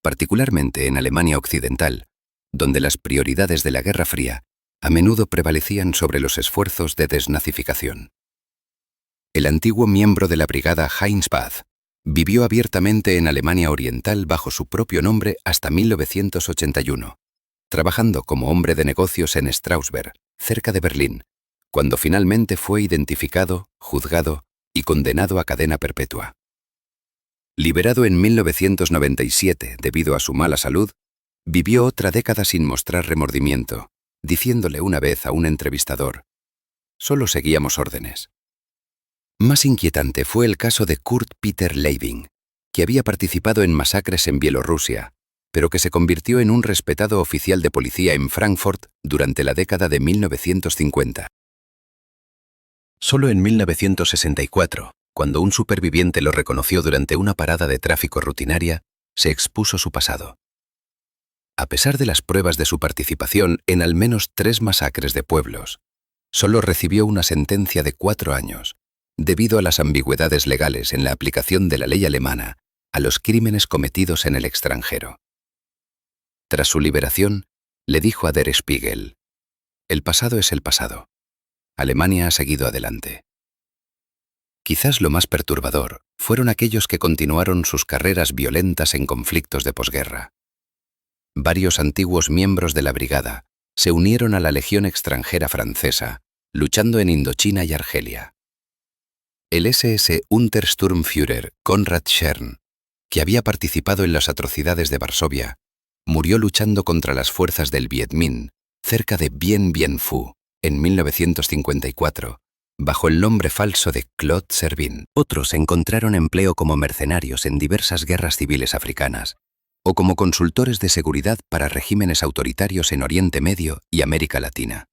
particularmente en Alemania Occidental, donde las prioridades de la Guerra Fría a menudo prevalecían sobre los esfuerzos de desnazificación. El antiguo miembro de la brigada Heinz Path, Vivió abiertamente en Alemania Oriental bajo su propio nombre hasta 1981, trabajando como hombre de negocios en Strausberg, cerca de Berlín, cuando finalmente fue identificado, juzgado y condenado a cadena perpetua. Liberado en 1997 debido a su mala salud, vivió otra década sin mostrar remordimiento, diciéndole una vez a un entrevistador: «Solo seguíamos órdenes». Más inquietante fue el caso de Kurt Peter Leibing, que había participado en masacres en Bielorrusia, pero que se convirtió en un respetado oficial de policía en Frankfurt durante la década de 1950. Solo en 1964, cuando un superviviente lo reconoció durante una parada de tráfico rutinaria, se expuso su pasado. A pesar de las pruebas de su participación en al menos 3 masacres de pueblos, solo recibió una sentencia de 4 años, debido a las ambigüedades legales en la aplicación de la ley alemana a los crímenes cometidos en el extranjero. Tras su liberación, le dijo a Der Spiegel: «El pasado es el pasado. Alemania ha seguido adelante». Quizás lo más perturbador fueron aquellos que continuaron sus carreras violentas en conflictos de posguerra. Varios antiguos miembros de la brigada se unieron a la Legión extranjera francesa, luchando en Indochina y Argelia. El SS Untersturmführer Konrad Schern, que había participado en las atrocidades de Varsovia, murió luchando contra las fuerzas del Viet Minh cerca de Bien Bien Phu en 1954, bajo el nombre falso de Claude Servin. Otros encontraron empleo como mercenarios en diversas guerras civiles africanas o como consultores de seguridad para regímenes autoritarios en Oriente Medio y América Latina.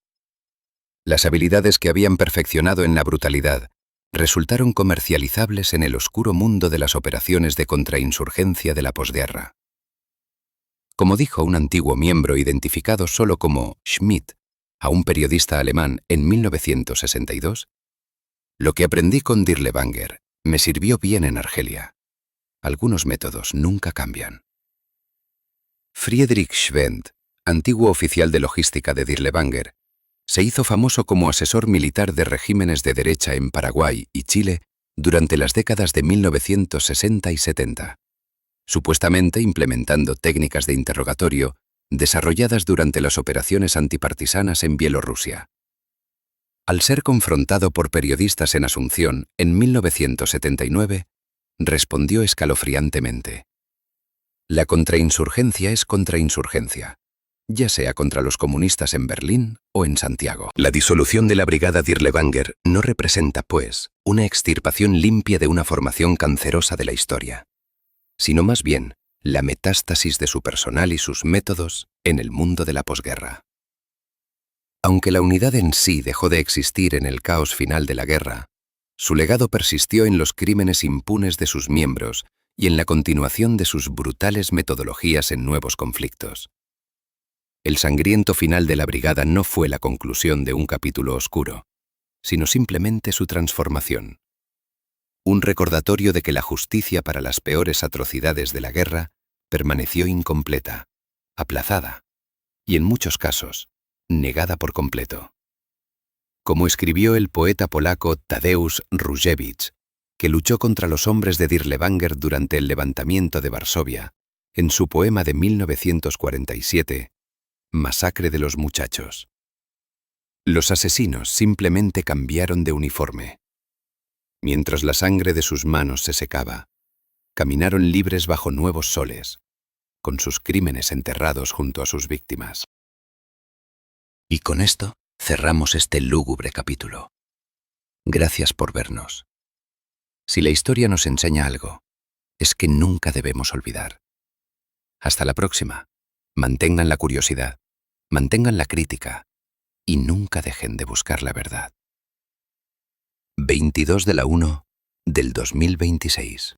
Las habilidades que habían perfeccionado en la brutalidad resultaron comercializables en el oscuro mundo de las operaciones de contrainsurgencia de la posguerra. Como dijo un antiguo miembro identificado solo como Schmidt a un periodista alemán en 1962, «Lo que aprendí con Dirlewanger me sirvió bien en Argelia. Algunos métodos nunca cambian». Friedrich Schwendt, antiguo oficial de logística de Dirlewanger, se hizo famoso como asesor militar de regímenes de derecha en Paraguay y Chile durante las décadas de 1960 y 70, supuestamente implementando técnicas de interrogatorio desarrolladas durante las operaciones antipartisanas en Bielorrusia. Al ser confrontado por periodistas en Asunción en 1979, respondió escalofriantemente: «La contrainsurgencia es contrainsurgencia, ya sea contra los comunistas en Berlín o en Santiago». La disolución de la brigada Dirlewanger no representa, pues, una extirpación limpia de una formación cancerosa de la historia, sino más bien la metástasis de su personal y sus métodos en el mundo de la posguerra. Aunque la unidad en sí dejó de existir en el caos final de la guerra, su legado persistió en los crímenes impunes de sus miembros y en la continuación de sus brutales metodologías en nuevos conflictos. El sangriento final de la brigada no fue la conclusión de un capítulo oscuro, sino simplemente su transformación. Un recordatorio de que la justicia para las peores atrocidades de la guerra permaneció incompleta, aplazada y, en muchos casos, negada por completo. Como escribió el poeta polaco Tadeusz Różewicz, que luchó contra los hombres de Dirlewanger durante el levantamiento de Varsovia, en su poema de 1947, Masacre de los muchachos: los asesinos simplemente cambiaron de uniforme. Mientras la sangre de sus manos se secaba, caminaron libres bajo nuevos soles, con sus crímenes enterrados junto a sus víctimas. Y con esto cerramos este lúgubre capítulo. Gracias por vernos. Si la historia nos enseña algo, es que nunca debemos olvidar. Hasta la próxima. Mantengan la curiosidad, mantengan la crítica y nunca dejen de buscar la verdad. 22/1/2026